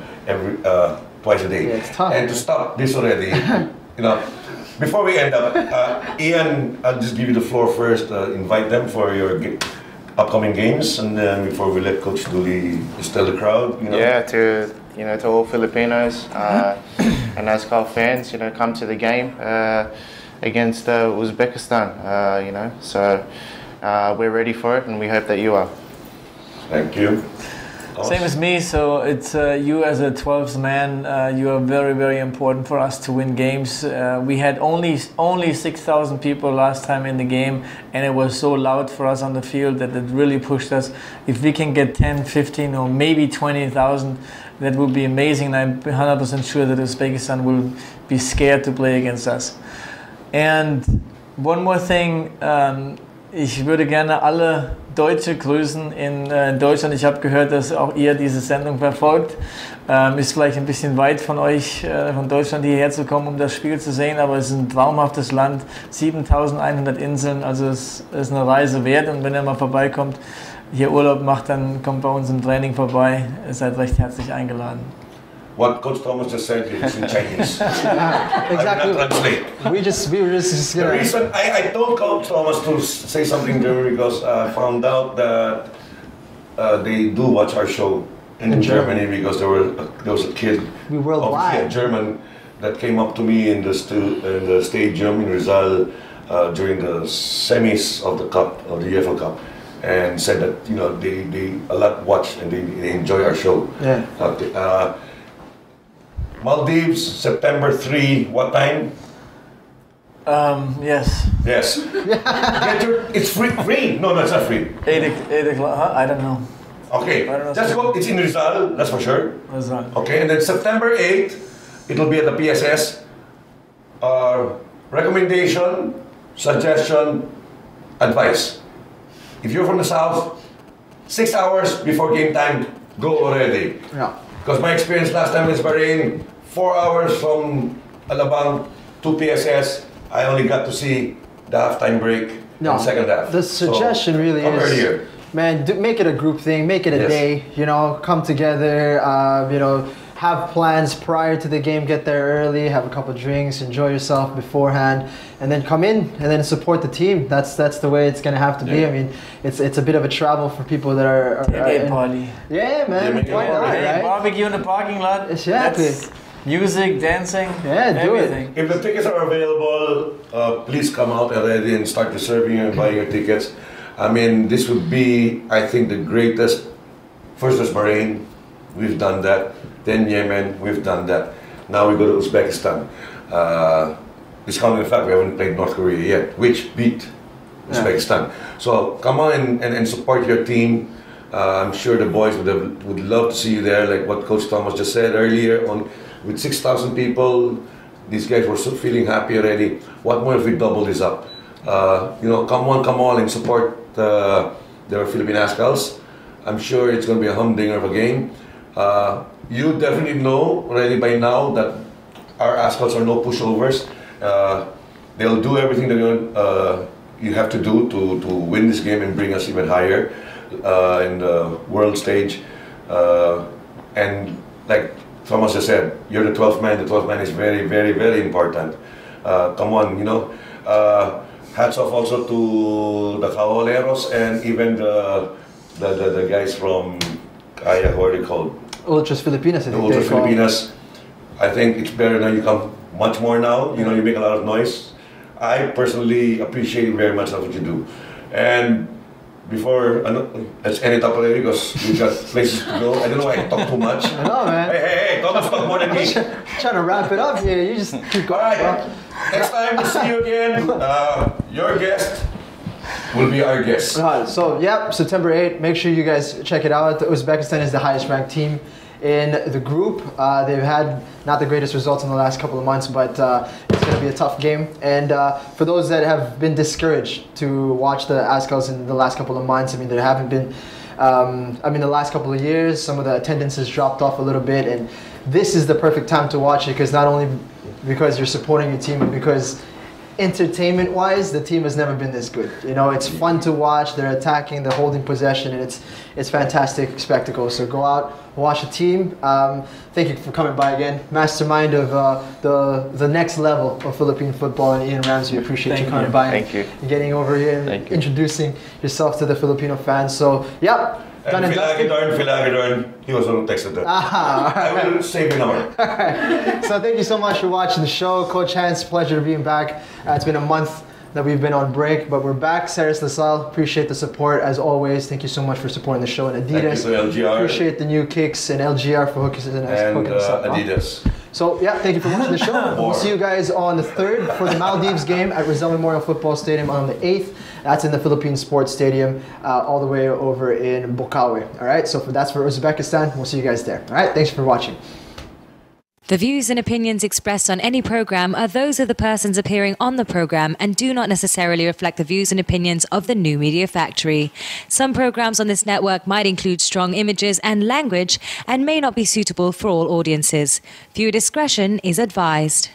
twice a day. And to stop this already, before we end up, Iain, I'll just give you the floor first. Invite them for your upcoming games, and then before we let Coach Dooley just tell the crowd. Yeah, to all Filipinos and Azkal fans, come to the game against Uzbekistan. So we're ready for it, and we hope that you are. Thank you. Same as me. So it's you as a 12th man. You are very, very important for us to win games. We had only 6,000 people last time in the game, and it was so loud for us on the field that it really pushed us. If we can get 10, 15, or maybe 20,000, that would be amazing. I'm 100% sure that Uzbekistan will be scared to play against us. And one more thing. Ich würde gerne alle Deutsche grüßen in Deutschland. Ich habe gehört, dass auch ihr diese Sendung verfolgt. Ist vielleicht ein bisschen weit von euch, von Deutschland hierher zu kommen, um das Spiel zu sehen, aber es ist ein traumhaftes Land, 7100 Inseln, also es ist eine Reise wert. Und wenn ihr mal vorbeikommt, hier Urlaub macht, dann kommt bei uns im Training vorbei. Ihr seid recht herzlich eingeladen. What Coach Thomas just said is in Chinese. Exactly. I will not translate. We were just The reason I told Coach Thomas to say something there because I found out that they do watch our show in Germany because there was a kid, We worldwide. obviously a German, that came up to me in the stadium in Rizal during the semis of the cup, of the UEFA Cup, and said that they a lot watch and they enjoy our show. Yeah. Maldives, September 3, what time? Yes. Yes. It's free. No, it's not free. 8 o'clock, huh? I don't know. Okay, I don't know. just go. It's in Rizal, that's for sure. Rizal. Okay, and then September 8th, it'll be at the PSS. Recommendation, suggestion, advice. If you're from the south, 6 hours before game time, go already. Yeah. Because my experience last time in Bahrain, 4 hours from Alabang to PSS, I only got to see the halftime break and second half. The suggestion really come is, earlier. man, make it a group thing, make it a Yes. day, come together, have plans prior to the game, get there early, have a couple drinks, enjoy yourself beforehand, and then come in and then support the team. That's the way it's gonna have to be. Yeah. I mean, it's a bit of a travel for people that are Tailgate party. yeah, man, Yeah, why not, Hey, right? barbecue in the parking lot. Exactly. That's music, dancing, Yeah, do it. everything. If the tickets are available, please come out already and start reserving and buying your tickets. I mean, this would be, I think, the greatest. First was Bahrain, we've done that. Then Yemen, we've done that. Now we go to Uzbekistan. Discounting the fact we haven't played North Korea yet, which beat Uzbekistan. So come on and support your team. I'm sure the boys would love to see you there, like what Coach Thomas just said earlier. With 6,000 people, these guys were so feeling happy already. What more if we double this up? Come on and support the Philippine Azkals. I'm sure it's going to be a humdinger of a game. You definitely know already by now that our Azkals are no pushovers. They'll do everything that you have to do to win this game and bring us even higher in the world stage. And like Thomas just said, you're the 12th man. The 12th man is very, very, very important. Come on, hats off also to the Caballeros and even the guys from what are they called? Ultras Filipinas, I The think Ultra they're called. Filipinas. I think it's better now. You come much more now. You make a lot of noise. I personally appreciate very much what you do. And before, let's end it up already because we've got places to go. I don't know why I talk too much. I know, man. Hey, Thomas talk more than me. Trying to wrap it up here. You just keep going. All right. Next time we'll see you again. Your guest will be our guest. So, September 8th. Make sure you guys check it out. Uzbekistan is the highest ranked team in the group. They've had not the greatest results in the last couple of months, but it's going to be a tough game. And for those that have been discouraged to watch the Azkals in the last couple of months, I mean, there haven't been, the last couple of years, some of the attendance has dropped off a little bit. And this is the perfect time to watch it because not only because you're supporting your team, but because entertainment-wise, the team has never been this good. It's fun to watch. They're attacking, they're holding possession, and it's fantastic spectacle. So go out, watch the team. Thank you for coming by again, mastermind of the next level of Philippine football, and Iain Ramsay. We appreciate you coming by. Thank you. And getting over here and introducing yourself to the Filipino fans. So done and dusted. Philagidorn, he was on texted that. I will save your number. So thank you so much for watching the show. Coach Hans, pleasure to being back. It's been a month that we've been on break, but we're back. Saris LaSalle, appreciate the support as always. Thank you so much for supporting the show. And Adidas, thank you to LGR. Appreciate the new kicks, and LGR for hooking us up. Adidas. So yeah, thank you for watching the show. We'll see you guys on the 3rd for the Maldives game at Rizal Memorial Football Stadium on the 8th. That's in the Philippine Sports Stadium, all the way over in Bocaue. All right, so that's for Uzbekistan. We'll see you guys there. All right, thanks for watching. The views and opinions expressed on any program are those of the persons appearing on the program and do not necessarily reflect the views and opinions of the New Media Factory. Some programs on this network might include strong images and language and may not be suitable for all audiences. Viewer discretion is advised.